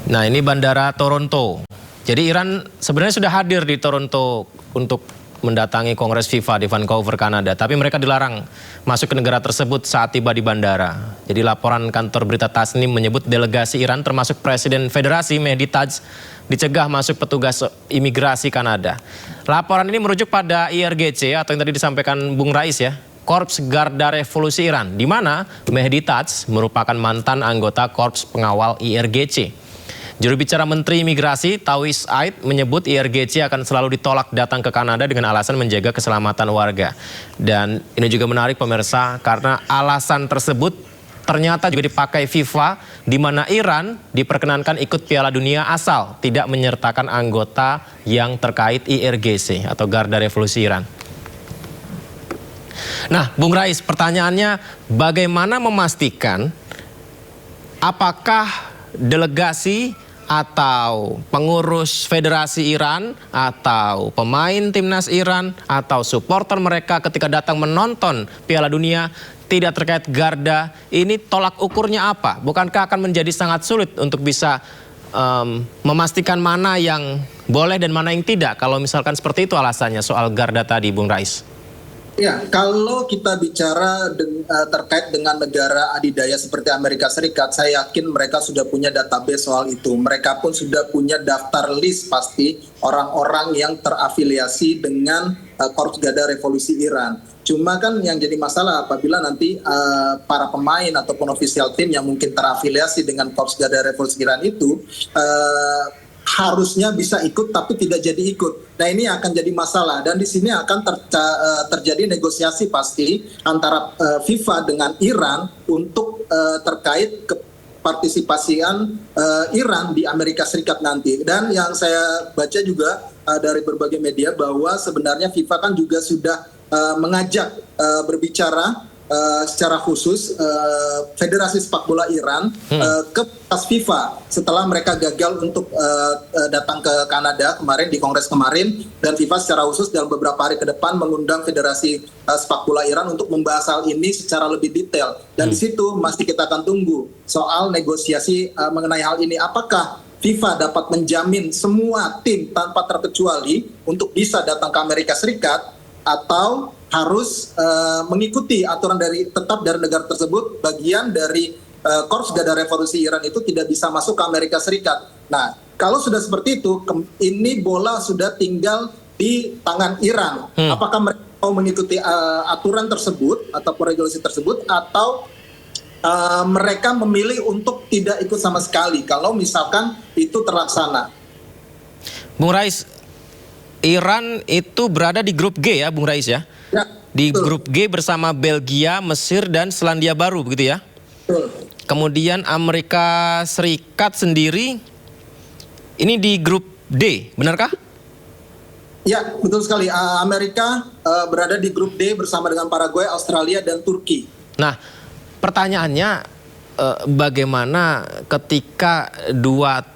Nah, ini Bandara Toronto. Jadi Iran sebenarnya sudah hadir di Toronto untuk mendatangi Kongres FIFA di Vancouver, Kanada. Tapi mereka dilarang masuk ke negara tersebut saat tiba di bandara. Jadi laporan kantor berita Tasnim menyebut delegasi Iran termasuk Presiden Federasi Mehdi Taj dicegah masuk petugas imigrasi Kanada. Laporan ini merujuk pada IRGC atau yang tadi disampaikan Bung Rais ya, Korps Garda Revolusi Iran, di mana Mehdi Taj merupakan mantan anggota Korps Pengawal IRGC. Juru bicara Menteri Imigrasi Tauhid Aid menyebut IRGC akan selalu ditolak datang ke Kanada dengan alasan menjaga keselamatan warga. Dan ini juga menarik pemirsa, karena alasan tersebut ternyata juga dipakai FIFA, di mana Iran diperkenankan ikut Piala Dunia asal tidak menyertakan anggota yang terkait IRGC atau Garda Revolusi Iran. Nah, Bung Rais, pertanyaannya bagaimana memastikan apakah delegasi atau pengurus federasi Iran atau pemain timnas Iran atau supporter mereka ketika datang menonton Piala Dunia tidak terkait garda, ini tolak ukurnya apa? Bukankah akan menjadi sangat sulit untuk bisa memastikan mana yang boleh dan mana yang tidak kalau misalkan seperti itu alasannya soal garda tadi, Bung Rais? Ya, kalau kita bicara terkait dengan negara adidaya seperti Amerika Serikat, saya yakin mereka sudah punya database soal itu. Mereka pun sudah punya daftar list pasti orang-orang yang terafiliasi dengan Korps Garda Revolusi Iran. Cuma kan yang jadi masalah apabila nanti para pemain ataupun official team yang mungkin terafiliasi dengan Korps Garda Revolusi Iran itu harusnya bisa ikut tapi tidak jadi ikut. Nah, ini akan jadi masalah dan di sini akan terjadi negosiasi pasti antara FIFA dengan Iran untuk terkait kepartisipasian Iran di Amerika Serikat nanti. Dan yang saya baca juga dari berbagai media bahwa sebenarnya FIFA kan juga sudah mengajak berbicara secara khusus Federasi Sepak Bola Iran ke FIFA setelah mereka gagal untuk datang ke Kanada kemarin di Kongres kemarin, dan FIFA secara khusus dalam beberapa hari ke depan mengundang Federasi Sepak Bola Iran untuk membahas hal ini secara lebih detail, dan di situ masih kita akan tunggu soal negosiasi mengenai hal ini. Apakah FIFA dapat menjamin semua tim tanpa terkecuali untuk bisa datang ke Amerika Serikat, atau harus mengikuti aturan tetap dari negara tersebut, bagian dari Korps Garda Revolusi Iran itu tidak bisa masuk ke Amerika Serikat. Nah, kalau sudah seperti itu, ini bola sudah tinggal di tangan Iran. Apakah mereka mau mengikuti aturan tersebut atau regulasi tersebut, atau mereka memilih untuk tidak ikut sama sekali kalau misalkan itu terlaksana. Bung Rais, Iran itu berada di grup G ya, Bung Rais ya? Ya, di grup G bersama Belgia, Mesir, dan Selandia Baru, begitu ya? Betul. Kemudian Amerika Serikat sendiri ini di grup D, benarkah? Ya, betul sekali. Amerika berada di grup D bersama dengan Paraguay, Australia, dan Turki. Nah, pertanyaannya bagaimana ketika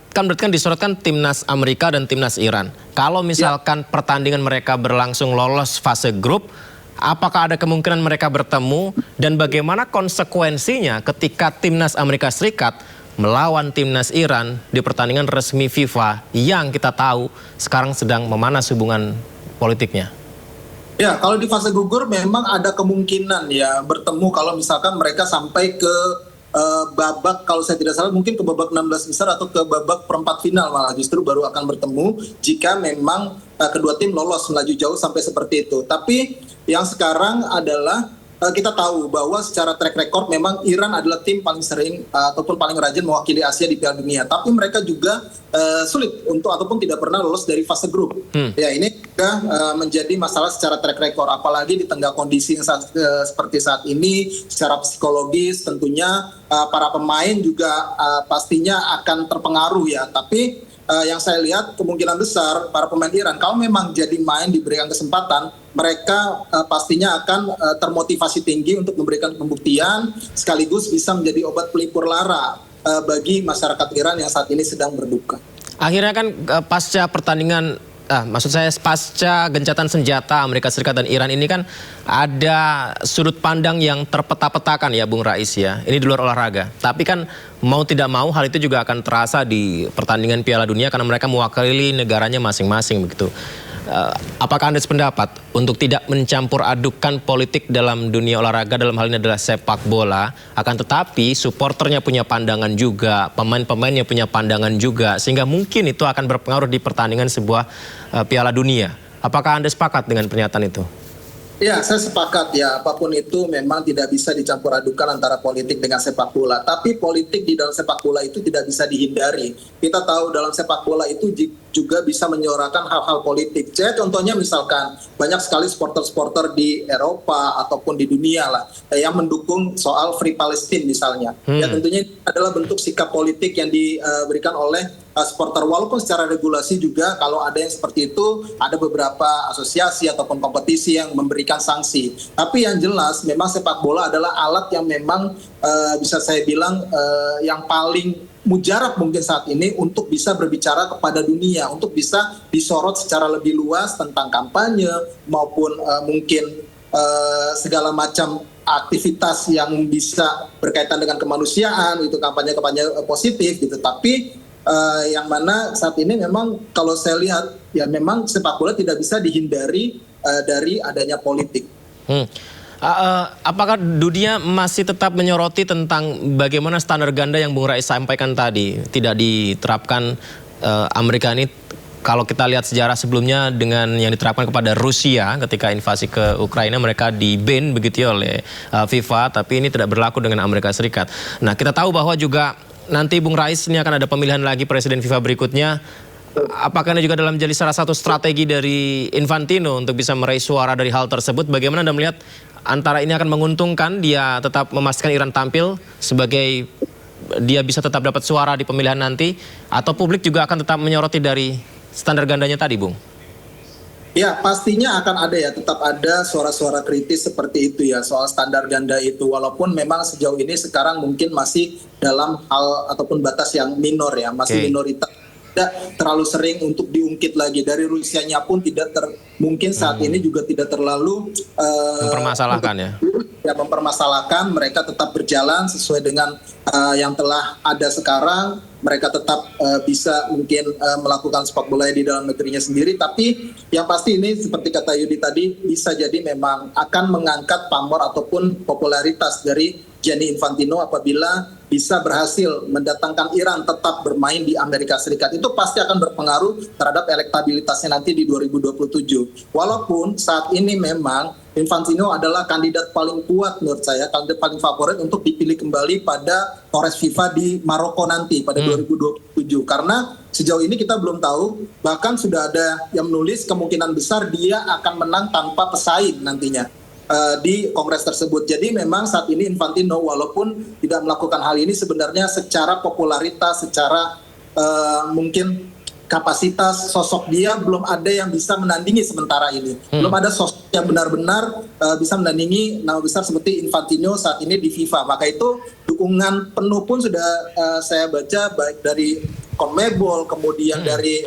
kan berarti kan disorotkan timnas Amerika dan timnas Iran. Kalau misalkan pertandingan mereka berlangsung lolos fase grup, apakah ada kemungkinan mereka bertemu, dan bagaimana konsekuensinya ketika timnas Amerika Serikat melawan timnas Iran di pertandingan resmi FIFA yang kita tahu sekarang sedang memanas hubungan politiknya? Ya, kalau di fase gugur memang ada kemungkinan ya bertemu kalau misalkan mereka sampai ke babak, kalau saya tidak salah mungkin ke babak 16 besar atau ke babak perempat final, malah justru baru akan bertemu jika memang kedua tim lolos melaju jauh sampai seperti itu. Tapi yang sekarang adalah kita tahu bahwa secara track record memang Iran adalah tim paling sering ataupun paling rajin mewakili Asia di Piala Dunia. Tapi mereka juga sulit untuk ataupun tidak pernah lolos dari fase grup. Ya, ini juga menjadi masalah secara track record. Apalagi di tengah kondisi yang seperti saat ini, secara psikologis tentunya para pemain juga pastinya akan terpengaruh ya. Tapi yang saya lihat kemungkinan besar para pemain Iran kalau memang jadi main diberikan kesempatan, mereka pastinya akan termotivasi tinggi untuk memberikan pembuktian sekaligus bisa menjadi obat pelipur lara bagi masyarakat Iran yang saat ini sedang berduka. Akhirnya kan pasca pertandingan, maksud saya pasca gencatan senjata Amerika Serikat dan Iran ini kan ada sudut pandang yang terpeta-petakan ya Bung Rais ya. Ini di luar olahraga. Tapi kan mau tidak mau hal itu juga akan terasa di pertandingan Piala Dunia karena mereka mewakili negaranya masing-masing begitu. Apakah Anda sependapat untuk tidak mencampur adukan politik dalam dunia olahraga, dalam hal ini adalah sepak bola, akan tetapi supporternya punya pandangan juga, pemain-pemainnya punya pandangan juga, sehingga mungkin itu akan berpengaruh di pertandingan sebuah Piala Dunia. Apakah Anda sepakat dengan pernyataan itu? Ya, saya sepakat ya, apapun itu memang tidak bisa dicampur adukan antara politik dengan sepak bola. Tapi politik di dalam sepak bola itu tidak bisa dihindari. Kita tahu dalam sepak bola itu juga bisa menyuarakan hal-hal politik. Saya contohnya misalkan banyak sekali supporter-supporter di Eropa ataupun di dunia lah yang mendukung soal Free Palestine misalnya. Ya tentunya ini adalah bentuk sikap politik yang diberikan oleh supporter, walaupun secara regulasi juga kalau ada yang seperti itu ada beberapa asosiasi ataupun kompetisi yang memberikan sanksi. Tapi yang jelas memang sepak bola adalah alat yang memang bisa saya bilang yang paling mujarab mungkin saat ini untuk bisa berbicara kepada dunia, untuk bisa disorot secara lebih luas tentang kampanye maupun mungkin segala macam aktivitas yang bisa berkaitan dengan kemanusiaan, itu kampanye-kampanye positif gitu. Tapi yang mana saat ini memang kalau saya lihat ya memang sepak bola tidak bisa dihindari dari adanya politik. Apakah dunia masih tetap menyoroti tentang bagaimana standar ganda yang Bung Rais sampaikan tadi tidak diterapkan Amerika ini? Kalau kita lihat sejarah sebelumnya dengan yang diterapkan kepada Rusia ketika invasi ke Ukraina, mereka di-ban begitu ya oleh FIFA, tapi ini tidak berlaku dengan Amerika Serikat. Nah, kita tahu bahwa juga nanti Bung Rais ini akan ada pemilihan lagi presiden FIFA berikutnya. Apakah ini juga dalam jadi salah satu strategi dari Infantino untuk bisa meraih suara dari hal tersebut? Bagaimana Anda melihat antara ini akan menguntungkan dia tetap memastikan Iran tampil sebagai dia bisa tetap dapat suara di pemilihan nanti, atau publik juga akan tetap menyoroti dari standar gandanya tadi, Bung? Ya, pastinya akan ada ya, tetap ada suara-suara kritis seperti itu ya soal standar ganda itu, walaupun memang sejauh ini sekarang mungkin masih dalam hal ataupun batas yang minor ya, masih minoritas. Tidak terlalu sering untuk diungkit lagi. Dari Rusianya pun tidak mungkin saat ini juga tidak terlalu mempermasalahkan ya mempermasalahkan. Mereka tetap berjalan sesuai dengan yang telah ada sekarang. Mereka tetap bisa mungkin melakukan sepak bola di dalam negerinya sendiri. Tapi yang pasti ini seperti kata Yudi tadi, bisa jadi memang akan mengangkat pamor ataupun popularitas dari Gianni Infantino apabila bisa berhasil mendatangkan Iran tetap bermain di Amerika Serikat. Itu pasti akan berpengaruh terhadap elektabilitasnya nanti di 2027. Walaupun saat ini memang Infantino adalah kandidat paling kuat menurut saya, kandidat paling favorit untuk dipilih kembali pada Kongres FIFA di Maroko nanti pada 2027. Karena sejauh ini kita belum tahu, bahkan sudah ada yang menulis kemungkinan besar dia akan menang tanpa pesaing nantinya di kongres tersebut. Jadi memang saat ini Infantino walaupun tidak melakukan hal ini, sebenarnya secara popularitas, secara mungkin kapasitas sosok dia belum ada yang bisa menandingi sementara ini. Belum ada sosok yang benar-benar bisa menandingi nama besar seperti Infantino saat ini di FIFA. Maka itu dukungan penuh pun sudah saya baca baik dari CONMEBOL, kemudian dari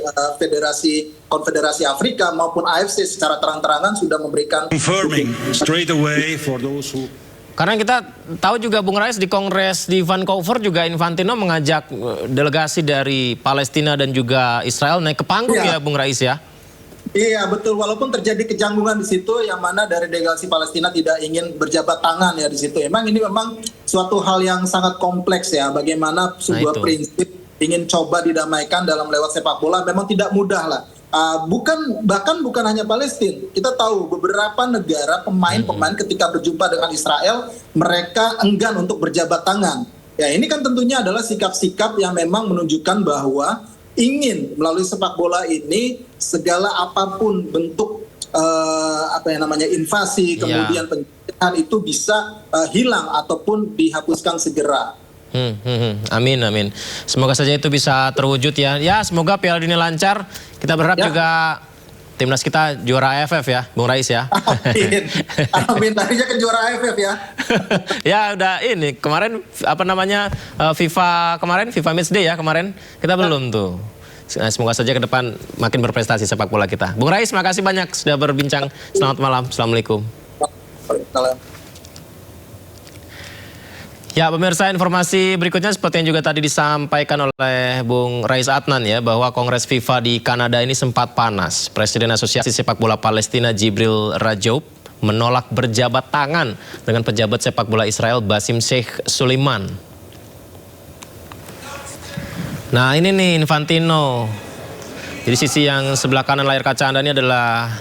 Konfederasi Afrika maupun AFC secara terang-terangan sudah memberikan straight away for those who. Karena kita tahu juga Bung Rais di Kongres di Vancouver juga Infantino mengajak delegasi dari Palestina dan juga Israel naik ke panggung ya Bung Rais ya. Iya betul, walaupun terjadi kecanggungan di situ yang mana dari delegasi Palestina tidak ingin berjabat tangan ya di situ. Emang ini memang suatu hal yang sangat kompleks ya, bagaimana sebuah prinsip ingin coba didamaikan dalam lewat sepak bola memang tidak mudah lah. Bahkan bukan hanya Palestina. Kita tahu beberapa negara pemain-pemain ketika berjumpa dengan Israel mereka enggan untuk berjabat tangan. Ya ini kan tentunya adalah sikap-sikap yang memang menunjukkan bahwa ingin melalui sepak bola ini segala apapun bentuk invasi kemudian penjajahan itu bisa hilang ataupun dihapuskan segera. Amin, amin. Semoga saja itu bisa terwujud ya. Ya, semoga Piala Dunia lancar. Kita berharap juga timnas kita juara AFF ya, Bung Rais ya. Amin. Amin. Tadinya ke juara AFF ya. Ya udah ini kemarin FIFA Matchday ya kemarin kita belum tuh. Semoga saja ke depan makin berprestasi sepak bola kita. Bung Rais, makasih banyak sudah berbincang. Selamat malam. Assalamualaikum. Ya pemirsa, informasi berikutnya seperti yang juga tadi disampaikan oleh Bung Rais Adnan ya, bahwa Kongres FIFA di Kanada ini sempat panas. Presiden Asosiasi Sepak Bola Palestina Jibril Rajoub menolak berjabat tangan dengan pejabat sepak bola Israel Basim Sheikh Suleiman. Nah ini nih Infantino. Jadi sisi yang sebelah kanan layar kaca Anda ini adalah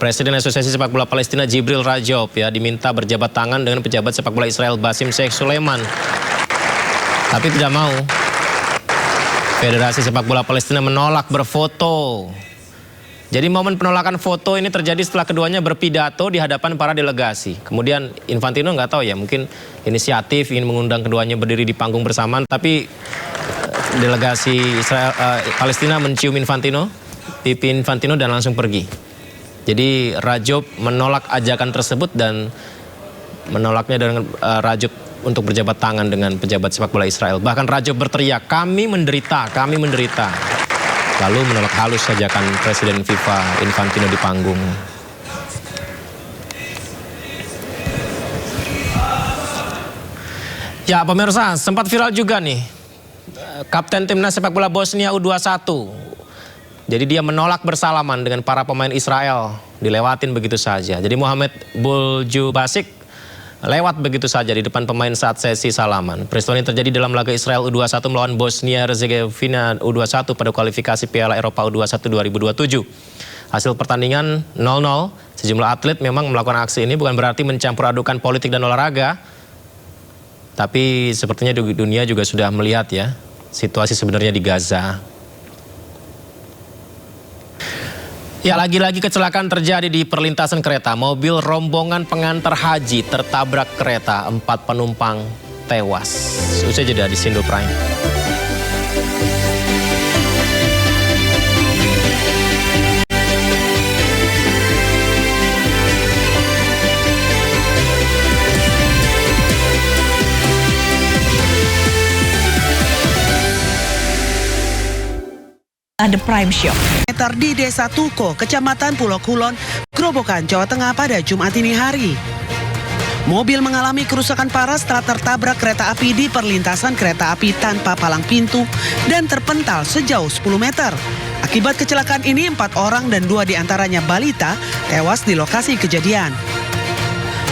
Presiden Asosiasi Sepak Bola Palestina Jibril Rajoub ya diminta berjabat tangan dengan pejabat sepak bola Israel Basim Sheikh Suleiman. Tapi tidak mau. Federasi Sepak Bola Palestina menolak berfoto. Jadi momen penolakan foto ini terjadi setelah keduanya berpidato di hadapan para delegasi. Kemudian Infantino nggak tahu ya, mungkin inisiatif ingin mengundang keduanya berdiri di panggung bersamaan, tapi delegasi Palestina mencium Infantino, pipi Infantino dan langsung pergi. Jadi Rajab menolak ajakan tersebut dan menolaknya dengan Rajab untuk berjabat tangan dengan pejabat sepak bola Israel. Bahkan Rajab berteriak, kami menderita, kami menderita. Lalu menolak halus ajakan Presiden FIFA Infantino di panggung. Ya pemirsa, sempat viral juga nih Kapten Timnas Sepak Bola Bosnia U21. Jadi dia menolak bersalaman dengan para pemain Israel, dilewatin begitu saja. Jadi Mohamed Buljubasic lewat begitu saja di depan pemain saat sesi salaman. Peristiwa ini terjadi dalam laga Israel U21 melawan Bosnia Herzegovina U21 pada kualifikasi Piala Eropa U21 2027. Hasil pertandingan 0-0. Sejumlah atlet memang melakukan aksi ini bukan berarti mencampur adukan politik dan olahraga. Tapi sepertinya dunia juga sudah melihat ya situasi sebenarnya di Gaza. Ya, lagi-lagi kecelakaan terjadi di perlintasan kereta. Mobil rombongan pengantar haji tertabrak kereta, 4 penumpang tewas. Usai jeda di Sindo Prime. The Prime Show. Di Desa Tuko, Kecamatan Pulau Kulon, Grobogan, Jawa Tengah pada Jumat ini hari. Mobil mengalami kerusakan parah setelah tertabrak kereta api di perlintasan kereta api tanpa palang pintu dan terpental sejauh 10 meter. Akibat kecelakaan ini 4 orang dan 2 diantaranya balita tewas di lokasi kejadian.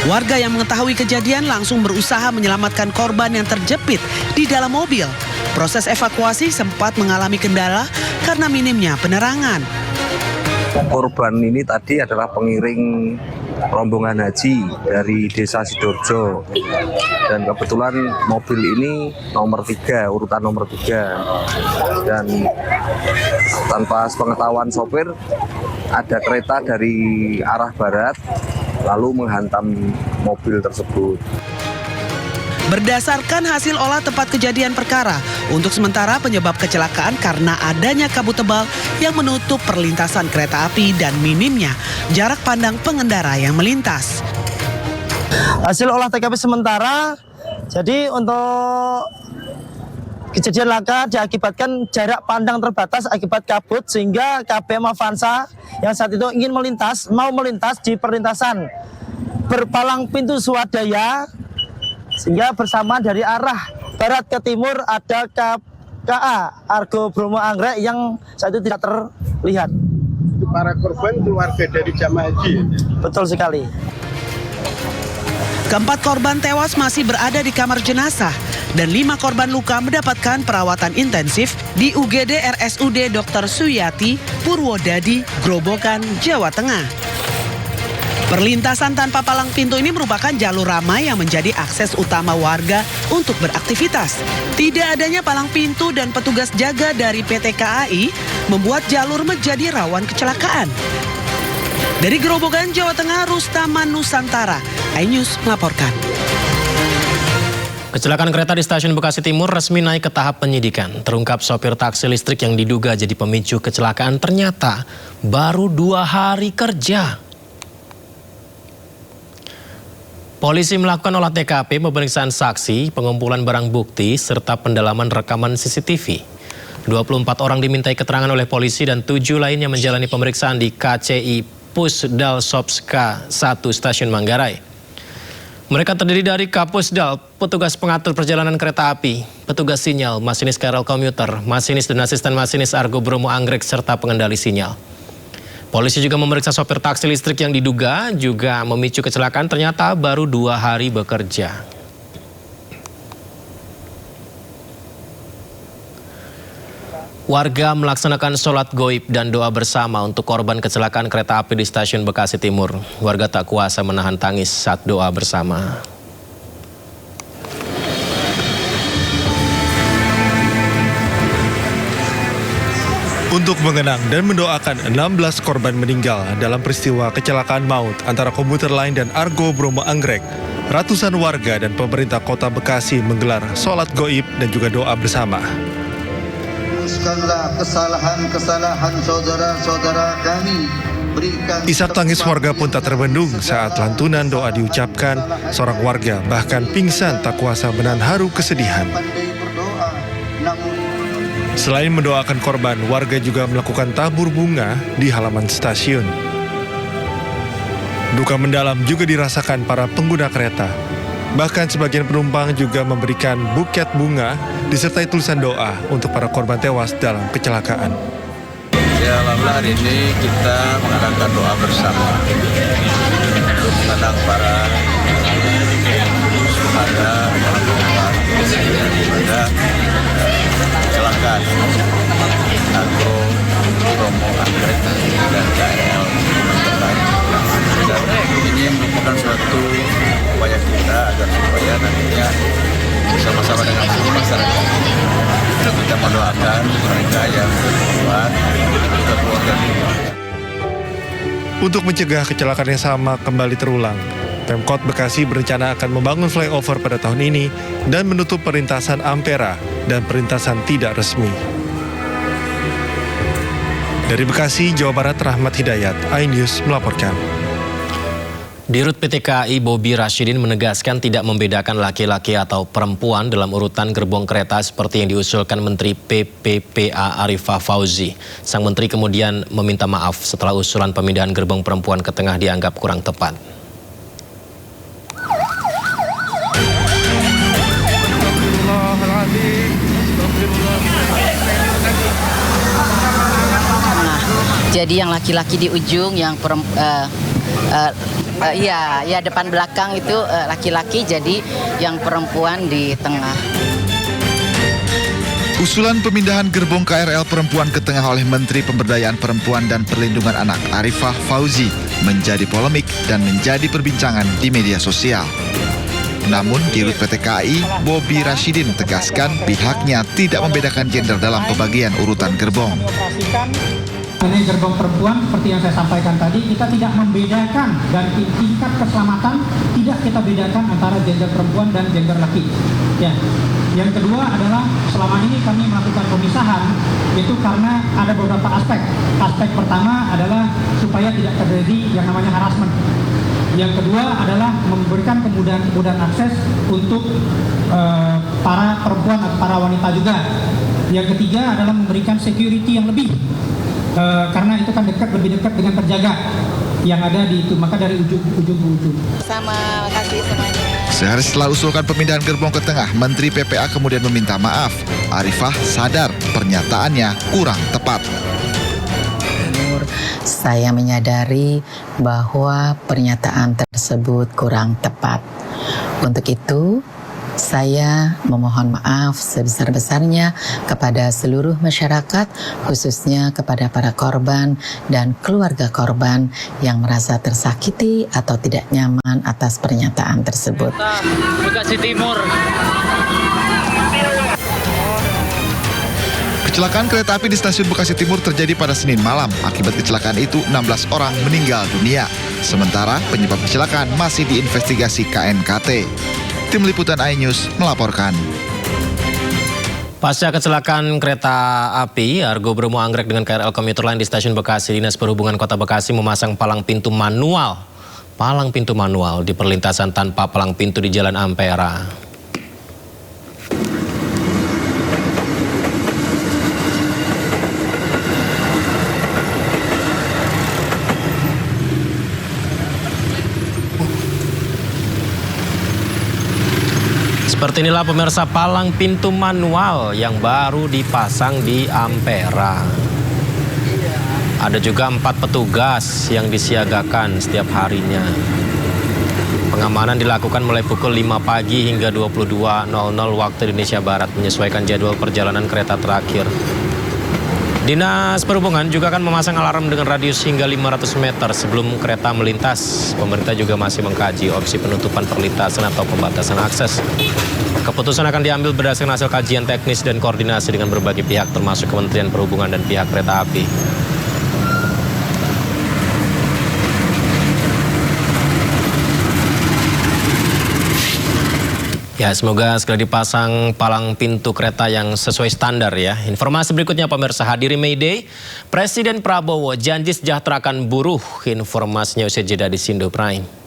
Warga yang mengetahui kejadian langsung berusaha menyelamatkan korban yang terjepit di dalam mobil. Proses evakuasi sempat mengalami kendala karena minimnya penerangan. Korban ini tadi adalah pengiring rombongan haji dari Desa Sidoarjo. Dan kebetulan mobil ini nomor 3, urutan nomor 3. Dan tanpa sepengetahuan sopir, ada kereta dari arah barat lalu menghantam mobil tersebut. Berdasarkan hasil olah tempat kejadian perkara, untuk sementara penyebab kecelakaan karena adanya kabut tebal yang menutup perlintasan kereta api dan minimnya jarak pandang pengendara yang melintas. Hasil olah TKP sementara, jadi untuk kejadian laka diakibatkan jarak pandang terbatas akibat kabut sehingga KBM Avanza yang saat itu ingin mau melintas di perlintasan berpalang pintu swadaya, sehingga bersamaan dari arah barat ke timur ada KA Argo Bromo Anggrek yang saat itu tidak terlihat. Para korban keluarga dari jamaah haji? Betul sekali. Keempat korban tewas masih berada di kamar jenazah dan 5 korban luka mendapatkan perawatan intensif di UGD RSUD Dr. Suyati, Purwodadi, Grobogan, Jawa Tengah. Perlintasan tanpa palang pintu ini merupakan jalur ramai yang menjadi akses utama warga untuk beraktivitas. Tidak adanya palang pintu dan petugas jaga dari PT KAI membuat jalur menjadi rawan kecelakaan. Dari Grobogan, Jawa Tengah, Rustaman Nusantara, iNews melaporkan. Kecelakaan kereta di stasiun Bekasi Timur resmi naik ke tahap penyidikan. Terungkap sopir taksi listrik yang diduga jadi pemicu kecelakaan ternyata baru 2 hari kerja. Polisi melakukan olah TKP, pemeriksaan saksi, pengumpulan barang bukti, serta pendalaman rekaman CCTV. 24 orang dimintai keterangan oleh polisi dan 7 lainnya menjalani pemeriksaan di KCI Pusdal Sopska 1 Stasiun Manggarai. Mereka terdiri dari Kapusdal, petugas pengatur perjalanan kereta api, petugas sinyal, masinis KRL komuter, masinis dan asisten masinis Argo Bromo Anggrek, serta pengendali sinyal. Polisi juga memeriksa sopir taksi listrik yang diduga juga memicu kecelakaan, ternyata baru 2 hari bekerja. Warga melaksanakan sholat goib dan doa bersama untuk korban kecelakaan kereta api di stasiun Bekasi Timur. Warga tak kuasa menahan tangis saat doa bersama. Untuk mengenang dan mendoakan 16 korban meninggal dalam peristiwa kecelakaan maut antara komuter lain dan Argo Bromo Anggrek, ratusan warga dan pemerintah Kota Bekasi menggelar sholat goib dan juga doa bersama. Hapuskanlah kesalahan-kesalahan saudara-saudara kami. Isak tangis warga pun tak terbendung saat lantunan doa diucapkan. Seorang warga bahkan pingsan tak kuasa menahan haru kesedihan. Selain mendoakan korban, warga juga melakukan tabur bunga di halaman stasiun. Duka mendalam juga dirasakan para pengguna kereta. Bahkan sebagian penumpang juga memberikan buket bunga disertai tulisan doa untuk para korban tewas dalam kecelakaan. Ya, alhamdulillah hari ini kita mengadakan doa bersama untuk mengenang para syuhada pada kecelakaan Argo Bromo Anggrek dan KRL. Dan ini merupakan suatu upaya kita agar supaya nantinya bersama-sama dengan seluruh masyarakat kita mendoakan mereka yang berbuat juga keluarga kita. Untuk mencegah kecelakaan yang sama kembali terulang, Pemkot Bekasi berencana akan membangun flyover pada tahun ini dan menutup perlintasan Ampera dan perlintasan tidak resmi. Dari Bekasi, Jawa Barat, Rahmat Hidayat, iNews melaporkan. Dirut PT KAI Bobi Rashidin menegaskan tidak membedakan laki-laki atau perempuan dalam urutan gerbong kereta seperti yang diusulkan Menteri PPPA Arifah Fauzi. Sang Menteri kemudian meminta maaf setelah usulan pemindahan gerbong perempuan ke tengah dianggap kurang tepat. Jadi yang laki-laki di ujung, yang depan belakang itu laki-laki, jadi yang perempuan di tengah. Usulan pemindahan gerbong KRL perempuan ke tengah oleh Menteri Pemberdayaan Perempuan dan Perlindungan Anak Arifah Fauzi menjadi polemik dan menjadi perbincangan di media sosial. Namun, Dirut PT KAI, Bobi Rashidin tegaskan pihaknya tidak membedakan gender dalam pembagian urutan gerbong. Ini gerbong perempuan, seperti yang saya sampaikan tadi, kita tidak membedakan dan tingkat keselamatan tidak kita bedakan antara gender perempuan dan gender laki. Ya. Yang kedua adalah selama ini kami melakukan pemisahan itu karena ada beberapa aspek. Aspek pertama adalah supaya tidak terjadi yang namanya harassment. Yang kedua adalah memberikan kemudahan akses untuk para perempuan atau para wanita juga. Yang ketiga adalah memberikan security yang lebih. Karena itu kan lebih dekat dengan penjaga yang ada di itu, maka dari ujung ke ujung. Sama, makasih semuanya. Sehari setelah usulkan pemindahan gerbong ke tengah, Menteri PPA kemudian meminta maaf. Arifah sadar pernyataannya kurang tepat. Saya menyadari bahwa pernyataan tersebut kurang tepat. Untuk itu, saya memohon maaf sebesar-besarnya kepada seluruh masyarakat, khususnya kepada para korban dan keluarga korban yang merasa tersakiti atau tidak nyaman atas pernyataan tersebut. Bekasi Timur. Kecelakaan kereta api di stasiun Bekasi Timur terjadi pada Senin malam. Akibat kecelakaan itu, 16 orang meninggal dunia. Sementara penyebab kecelakaan masih diinvestigasi KNKT. Tim Liputan iNews melaporkan. Pasca kecelakaan kereta api Argo Bromo Anggrek dengan KRL komuter lain di stasiun Bekasi, Dinas Perhubungan Kota Bekasi memasang palang pintu manual di perlintasan tanpa palang pintu di Jalan Ampera. Seperti inilah pemirsa palang pintu manual yang baru dipasang di Ampera. Ada juga 4 petugas yang disiagakan setiap harinya. Pengamanan dilakukan mulai pukul 5 pagi hingga 22.00 waktu Indonesia Barat, menyesuaikan jadwal perjalanan kereta terakhir. Dinas Perhubungan juga akan memasang alarm dengan radius hingga 500 meter sebelum kereta melintas. Pemerintah juga masih mengkaji opsi penutupan perlintasan atau pembatasan akses. Keputusan akan diambil berdasarkan hasil kajian teknis dan koordinasi dengan berbagai pihak termasuk Kementerian Perhubungan dan pihak kereta api. Ya, semoga segera dipasang palang pintu kereta yang sesuai standar ya. Informasi berikutnya pemirsa, hadiri May Day, Presiden Prabowo janji sejahterakan buruh. Informasinya usai jeda di Sindo Prime.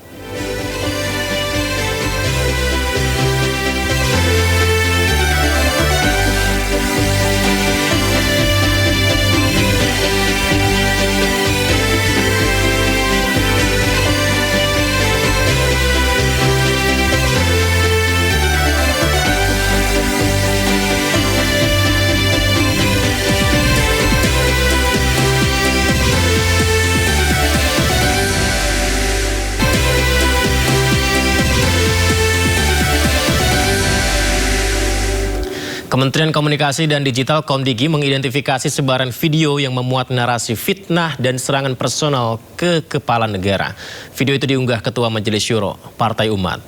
Kementerian Komunikasi dan Digital Komdigi mengidentifikasi sebaran video yang memuat narasi fitnah dan serangan personal ke kepala negara. Video itu diunggah Ketua Majelis Syuro Partai Umat.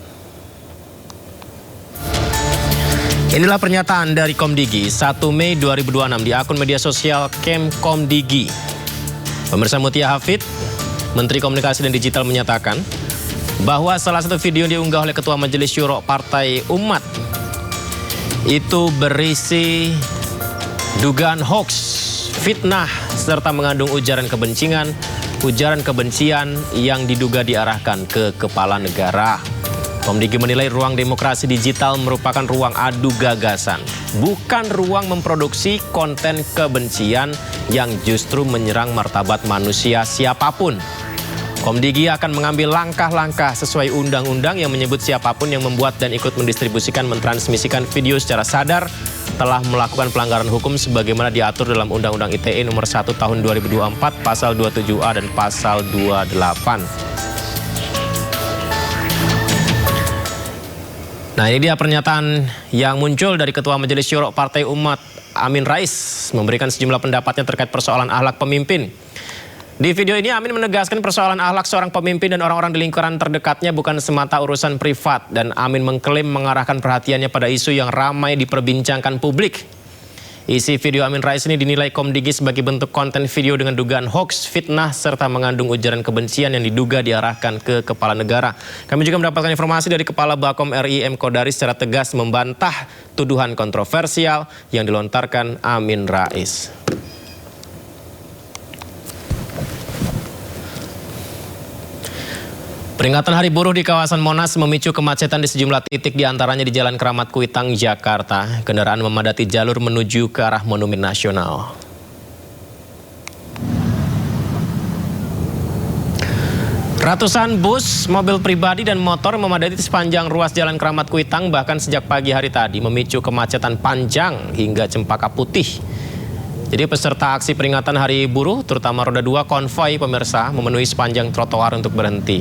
Inilah pernyataan dari Komdigi 1 Mei 2026 di akun media sosial Komdigi. Pemirsa, Mutia Hafid, Menteri Komunikasi dan Digital menyatakan bahwa salah satu video yang diunggah oleh Ketua Majelis Syuro Partai Umat itu berisi dugaan hoax, fitnah, serta mengandung ujaran kebencian yang diduga diarahkan ke kepala negara. Komdigi menilai ruang demokrasi digital merupakan ruang adu gagasan, bukan ruang memproduksi konten kebencian yang justru menyerang martabat manusia siapapun. Komdigi akan mengambil langkah-langkah sesuai undang-undang yang menyebut siapapun yang membuat dan ikut mendistribusikan, mentransmisikan video secara sadar telah melakukan pelanggaran hukum sebagaimana diatur dalam Undang-Undang ITE nomor 1 tahun 2024 pasal 27A dan pasal 28. Nah, ini dia pernyataan yang muncul dari Ketua Majelis Syuro Partai Umat Amin Rais memberikan sejumlah pendapatnya terkait persoalan akhlak pemimpin. Di video ini Amin menegaskan persoalan akhlak seorang pemimpin dan orang-orang di lingkaran terdekatnya bukan semata urusan privat, dan Amin mengklaim mengarahkan perhatiannya pada isu yang ramai diperbincangkan publik. Isi video Amin Rais ini dinilai Komdigi sebagai bentuk konten video dengan dugaan hoax, fitnah, serta mengandung ujaran kebencian yang diduga diarahkan ke kepala negara. Kami juga mendapatkan informasi dari Kepala Bakom RI M. Kodari secara tegas membantah tuduhan kontroversial yang dilontarkan Amin Rais. Peringatan Hari Buruh di kawasan Monas memicu kemacetan di sejumlah titik, diantaranya di Jalan Keramat Kuitang, Jakarta. Kendaraan memadati jalur menuju ke arah Monumen Nasional. Ratusan bus, mobil pribadi, dan motor memadati sepanjang ruas Jalan Keramat Kuitang bahkan sejak pagi hari tadi, memicu kemacetan panjang hingga Cempaka Putih. Jadi peserta aksi peringatan Hari Buruh, terutama roda 2 konvoi pemirsa, memenuhi sepanjang trotoar untuk berhenti.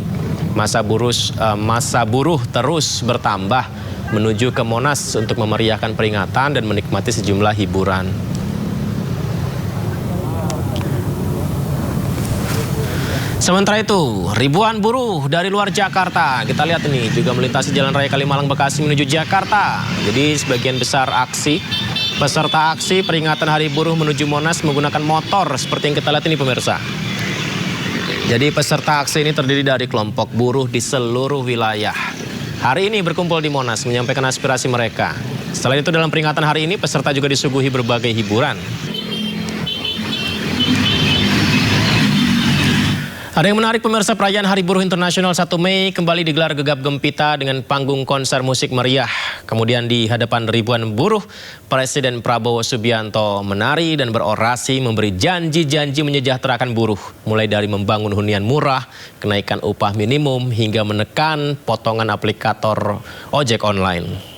Masa buruh terus bertambah menuju ke Monas untuk memeriahkan peringatan dan menikmati sejumlah hiburan. Sementara itu, ribuan buruh dari luar Jakarta, kita lihat ini, juga melintasi Jalan Raya Kalimalang Bekasi menuju Jakarta. Jadi sebagian besar peserta aksi peringatan Hari Buruh menuju Monas menggunakan motor seperti yang kita lihat ini pemirsa. Jadi peserta aksi ini terdiri dari kelompok buruh di seluruh wilayah. Hari ini berkumpul di Monas menyampaikan aspirasi mereka. Selain itu dalam peringatan hari ini peserta juga disuguhi berbagai hiburan. Ada yang menarik pemirsa, perayaan Hari Buruh Internasional 1 Mei kembali digelar gegap gempita dengan panggung konser musik meriah. Kemudian di hadapan ribuan buruh, Presiden Prabowo Subianto menari dan berorasi memberi janji-janji menyejahterakan buruh. Mulai dari membangun hunian murah, kenaikan upah minimum, hingga menekan potongan aplikator ojek online.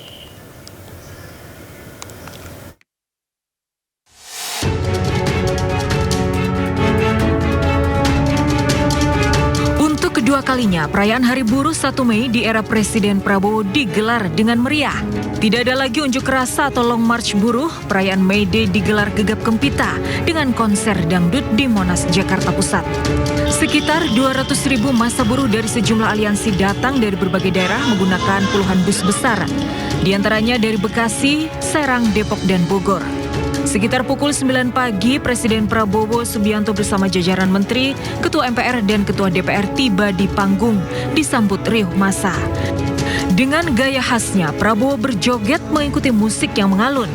kedua kalinya, perayaan Hari Buruh 1 Mei di era Presiden Prabowo digelar dengan meriah. Tidak ada lagi unjuk rasa atau long march buruh, perayaan May Day digelar gegap gempita dengan konser dangdut di Monas, Jakarta Pusat. Sekitar 200.000 massa buruh dari sejumlah aliansi datang dari berbagai daerah menggunakan puluhan bus besar, di antaranya dari Bekasi, Serang, Depok, dan Bogor. Sekitar pukul 9 pagi, Presiden Prabowo Subianto bersama jajaran menteri, ketua MPR dan ketua DPR tiba di panggung, disambut riuh massa. Dengan gaya khasnya, Prabowo berjoget mengikuti musik yang mengalun.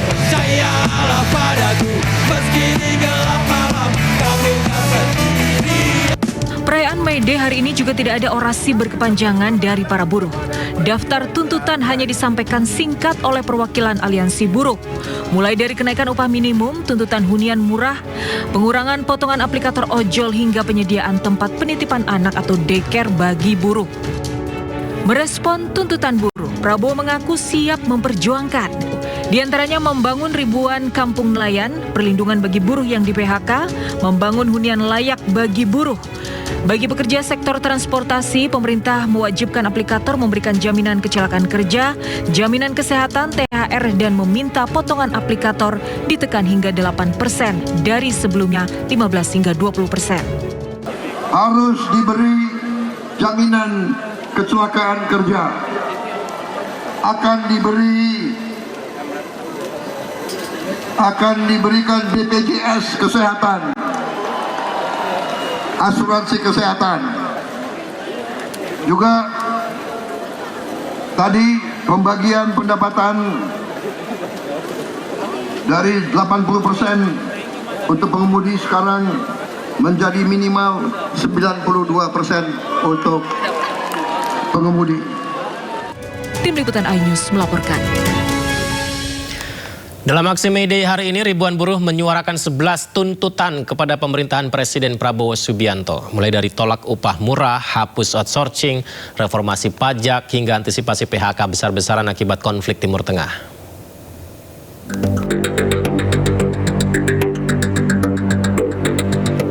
Percayalah padaku, meski di gelap malam, kamu kan sendiri. Perayaan May Day hari ini juga tidak ada orasi berkepanjangan dari para buruh. Daftar tuntutan hanya disampaikan singkat oleh perwakilan aliansi buruh. Mulai dari kenaikan upah minimum, tuntutan hunian murah, pengurangan potongan aplikator ojol hingga penyediaan tempat penitipan anak atau daycare bagi buruh. Merespon tuntutan buruh, Prabowo mengaku siap memperjuangkan. Di antaranya membangun ribuan kampung nelayan, perlindungan bagi buruh yang di PHK, membangun hunian layak bagi buruh. Bagi pekerja sektor transportasi, pemerintah mewajibkan aplikator memberikan jaminan kecelakaan kerja, jaminan kesehatan, THR, dan meminta potongan aplikator ditekan hingga 8% dari sebelumnya 15 hingga 20%. Harus diberi jaminan kecelakaan kerja, akan diberikan BPJS kesehatan, asuransi kesehatan. Juga tadi pembagian pendapatan dari 80% untuk pengemudi sekarang menjadi minimal 92% untuk pengemudi. Tim Liputan iNews melaporkan. Dalam aksi May Day hari ini, ribuan buruh menyuarakan 11 tuntutan kepada pemerintahan Presiden Prabowo Subianto. Mulai dari tolak upah murah, hapus outsourcing, reformasi pajak, hingga antisipasi PHK besar-besaran akibat konflik Timur Tengah.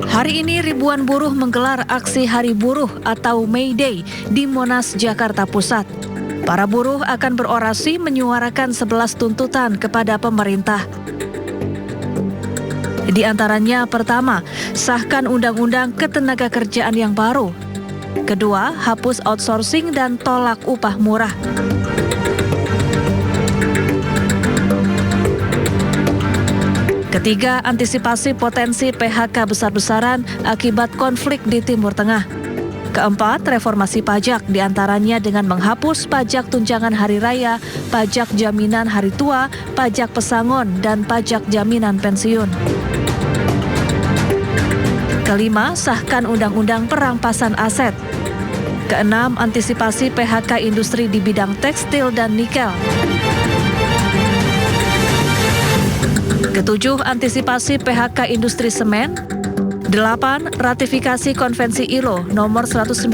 Hari ini ribuan buruh menggelar aksi Hari Buruh atau May Day di Monas, Jakarta Pusat. Para buruh akan berorasi menyuarakan 11 tuntutan kepada pemerintah. Di antaranya pertama, sahkan undang-undang ketenagakerjaan yang baru. Kedua, hapus outsourcing dan tolak upah murah. Ketiga, antisipasi potensi PHK besar-besaran akibat konflik di Timur Tengah. Keempat, reformasi pajak, diantaranya dengan menghapus pajak tunjangan hari raya, pajak jaminan hari tua, pajak pesangon, dan pajak jaminan pensiun. Kelima, sahkan undang-undang perampasan aset. Keenam, antisipasi PHK industri di bidang tekstil dan nikel. Ketujuh, antisipasi PHK industri semen. 8. Ratifikasi Konvensi ILO nomor 190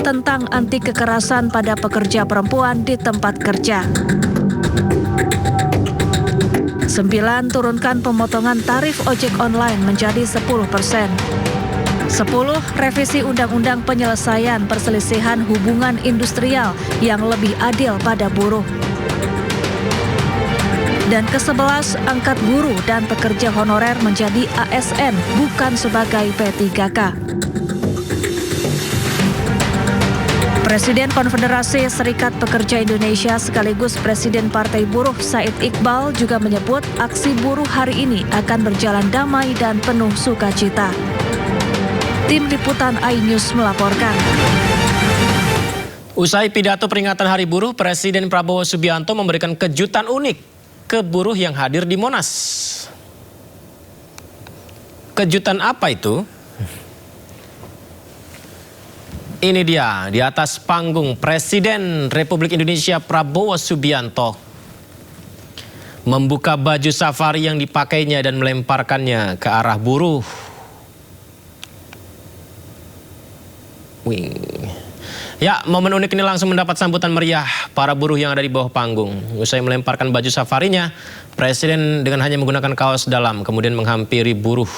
tentang anti kekerasan pada pekerja perempuan di tempat kerja. 9. Turunkan pemotongan tarif ojek online menjadi 10%. 10. Revisi Undang-Undang Penyelesaian Perselisihan Hubungan Industrial yang lebih adil pada buruh. Dan ke-11, angkat guru dan pekerja honorer menjadi ASN, bukan sebagai P3K. Presiden Konfederasi Serikat Pekerja Indonesia sekaligus Presiden Partai Buruh Said Iqbal juga menyebut aksi buruh hari ini akan berjalan damai dan penuh sukacita. Tim Liputan iNews melaporkan. Usai pidato peringatan Hari Buruh, Presiden Prabowo Subianto memberikan kejutan unik ke buruh yang hadir di Monas. Kejutan apa itu? Ini dia, di atas panggung Presiden Republik Indonesia Prabowo Subianto membuka baju safari yang dipakainya dan melemparkannya ke arah buruh. Ya, momen unik ini langsung mendapat sambutan meriah para buruh yang ada di bawah panggung. Usai melemparkan baju safarinya, Presiden dengan hanya menggunakan kaos dalam kemudian menghampiri buruh.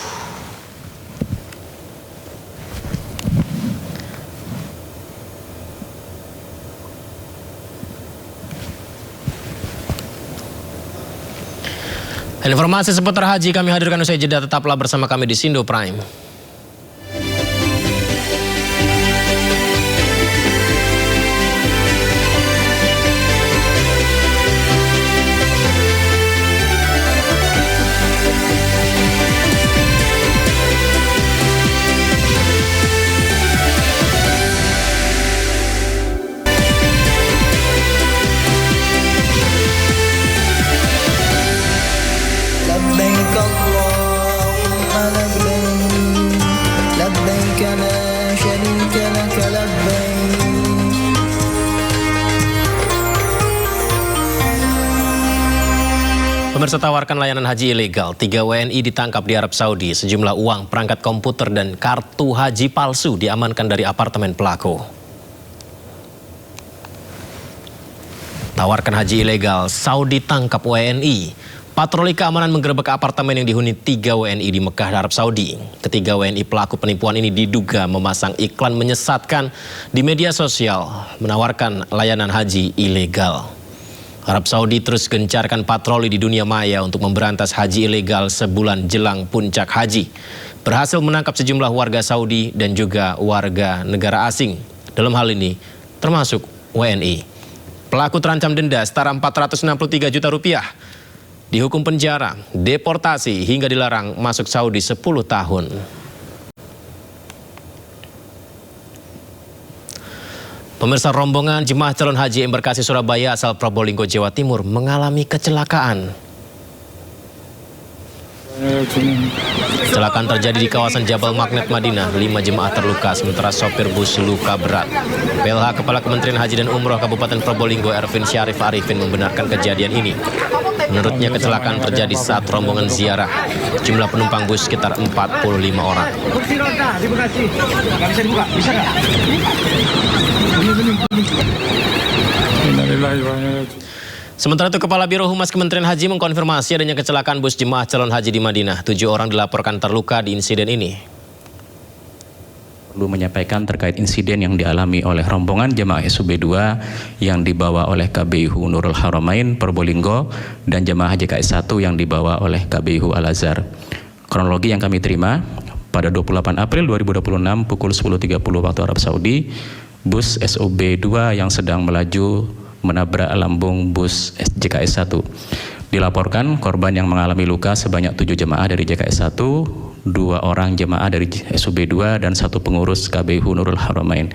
Informasi seputar haji kami hadirkan usai jeda, tetaplah bersama kami di Sindo Prime. Pemirsa, tawarkan layanan haji ilegal. 3 WNI ditangkap di Arab Saudi. Sejumlah uang, perangkat komputer, dan kartu haji palsu diamankan dari apartemen pelaku. Tawarkan haji ilegal, Saudi tangkap WNI. Patroli keamanan menggerebek apartemen yang dihuni 3 WNI di Mekah, Arab Saudi. Ketiga WNI pelaku penipuan ini diduga memasang iklan menyesatkan di media sosial, menawarkan layanan haji ilegal. Arab Saudi terus gencarkan patroli di dunia maya untuk memberantas haji ilegal sebulan jelang puncak haji. Berhasil menangkap sejumlah warga Saudi dan juga warga negara asing. Dalam hal ini termasuk WNI. Pelaku terancam denda setara 463 juta rupiah. Dihukum penjara, deportasi hingga dilarang masuk Saudi 10 tahun. Pemirsa, rombongan jemaah calon haji embarkasi Surabaya asal Probolinggo, Jawa Timur mengalami kecelakaan. Kecelakaan terjadi di kawasan Jabal Magnet, Madinah. 5 jemaah terluka, sementara sopir bus luka berat. PLH Kepala Kementerian Haji dan Umroh Kabupaten Probolinggo, Ervin Syarif Arifin, membenarkan kejadian ini. Menurutnya kecelakaan terjadi saat rombongan ziarah. Jumlah penumpang bus sekitar 45 orang. Sementara itu, Kepala Biro Humas Kementerian Haji mengkonfirmasi adanya kecelakaan bus jemaah calon haji di Madinah. 7 orang dilaporkan terluka di insiden ini. Perlu menyampaikan terkait insiden yang dialami oleh rombongan jemaah SUB 2 yang dibawa oleh KBIHU Nurul Haramain Probolinggo dan jemaah haji KS1 yang dibawa oleh KBIHU Al-Azhar. Kronologi yang kami terima, pada 28 April 2026 pukul 10.30 waktu Arab Saudi, bus SUB 2 yang sedang melaju menabrak lambung bus JKS1. Dilaporkan korban yang mengalami luka sebanyak 7 jemaah dari JKS1, 2 orang jemaah dari SUB 2 dan 1 pengurus KBIHU Nurul Haramain.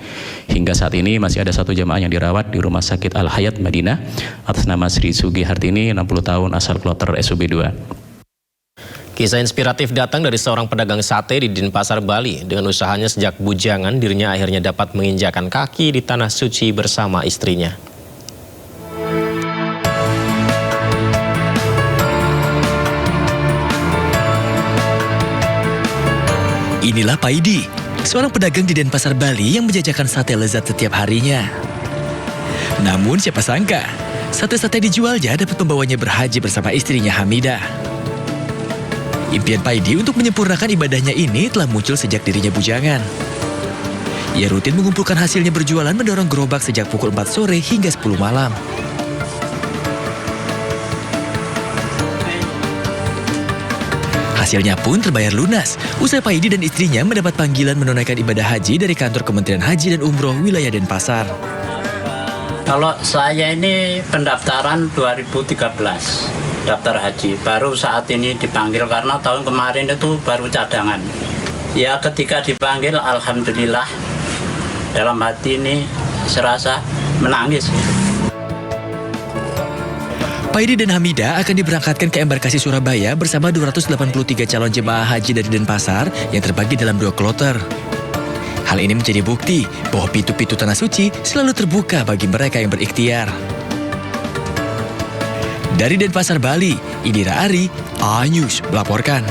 Hingga saat ini masih ada 1 jemaah yang dirawat di Rumah Sakit Al Hayat Madinah atas nama Sri Sugi Hartini, 60 tahun, asal Kloter SUB 2. Kisah inspiratif datang dari seorang pedagang sate di Denpasar, Bali. Dengan usahanya sejak bujangan, dirinya akhirnya dapat menginjakan kaki di tanah suci bersama istrinya. Inilah Paidi, seorang pedagang di Denpasar, Bali yang menjajakan sate lezat setiap harinya. Namun siapa sangka, sate-sate dijualnya dapat membawanya berhaji bersama istrinya Hamidah. Impian Paidi untuk menyempurnakan ibadahnya ini telah muncul sejak dirinya bujangan. Ia rutin mengumpulkan hasilnya berjualan mendorong gerobak sejak pukul 4 sore hingga 10 malam. Hasilnya pun terbayar lunas. Usai Paidi dan istrinya mendapat panggilan menunaikan ibadah haji dari kantor Kementerian Haji dan Umroh wilayah Denpasar. Kalau saya ini pendaftaran 2013, daftar haji. Baru saat ini dipanggil karena tahun kemarin itu baru cadangan. Ya ketika dipanggil, alhamdulillah dalam hati ini serasa menangis. Paidi dan Hamidah akan diberangkatkan ke embarkasi Surabaya bersama 283 calon jemaah haji dari Denpasar yang terbagi dalam 2 kloter. Hal ini menjadi bukti bahwa pintu-pintu tanah suci selalu terbuka bagi mereka yang berikhtiar. Dari Denpasar, Bali, Indira Ari, A-News melaporkan.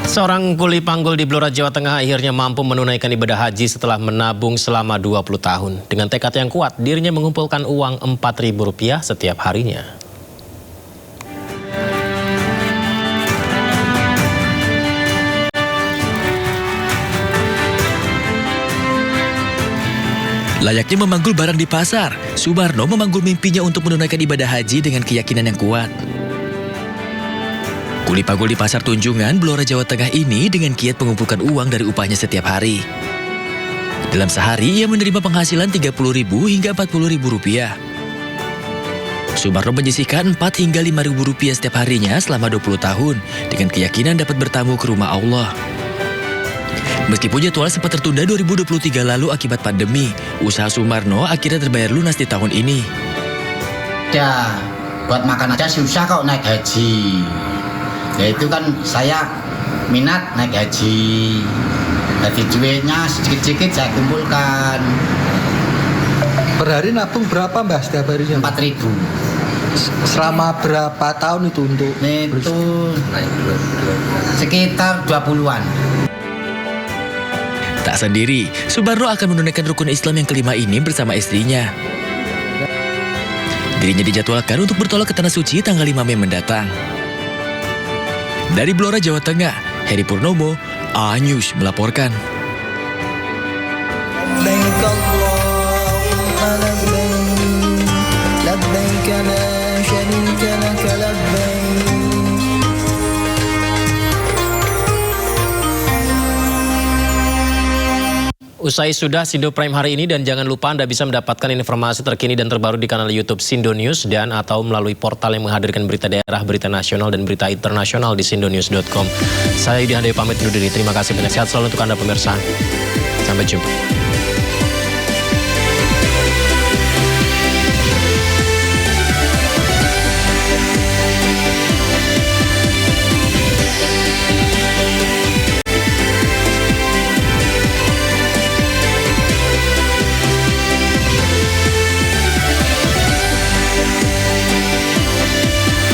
Seorang kuli panggul di Blora, Jawa Tengah akhirnya mampu menunaikan ibadah haji setelah menabung selama 20 tahun. Dengan tekad yang kuat, dirinya mengumpulkan uang Rp4.000 setiap harinya. Layaknya memanggul barang di pasar, Sumarno memanggul mimpinya untuk menunaikan ibadah haji dengan keyakinan yang kuat. Kuli Pagol di Pasar Tunjungan, Blora, Jawa Tengah ini dengan giat mengumpulkan uang dari upahnya setiap hari. Dalam sehari, ia menerima penghasilan Rp30.000 hingga Rp40.000. Sumarno menyisihkan Rp4 hingga Rp5.000 setiap harinya selama 20 tahun dengan keyakinan dapat bertamu ke rumah Allah. Meskipun jadwal sempat tertunda 2023 lalu akibat pandemi, usaha Sumarno akhirnya terbayar lunas di tahun ini. Ya, buat makan aja susah kok naik haji. Ya itu kan saya minat naik haji. Jadi duitnya sedikit-sedikit saya kumpulkan. Per hari nabung berapa Mbak setiap harinya? 4.000. Selama berapa tahun itu untuk? Itu sekitar 20-an. Tak sendiri, Sumarno akan menunaikan rukun Islam yang kelima ini bersama istrinya. Dirinya dijadwalkan untuk bertolak ke Tanah Suci tanggal 5 Mei mendatang. Dari Blora, Jawa Tengah, Heri Purnomo, A-News melaporkan. Usai sudah Sindo Prime hari ini, dan jangan lupa Anda bisa mendapatkan informasi terkini dan terbaru di kanal YouTube Sindo News dan atau melalui portal yang menghadirkan berita daerah, berita nasional, dan berita internasional di sindonews.com. Saya Yudi Handoyo pamit undur diri. Terima kasih banyak, sehat selalu untuk Anda pemirsa. Sampai jumpa.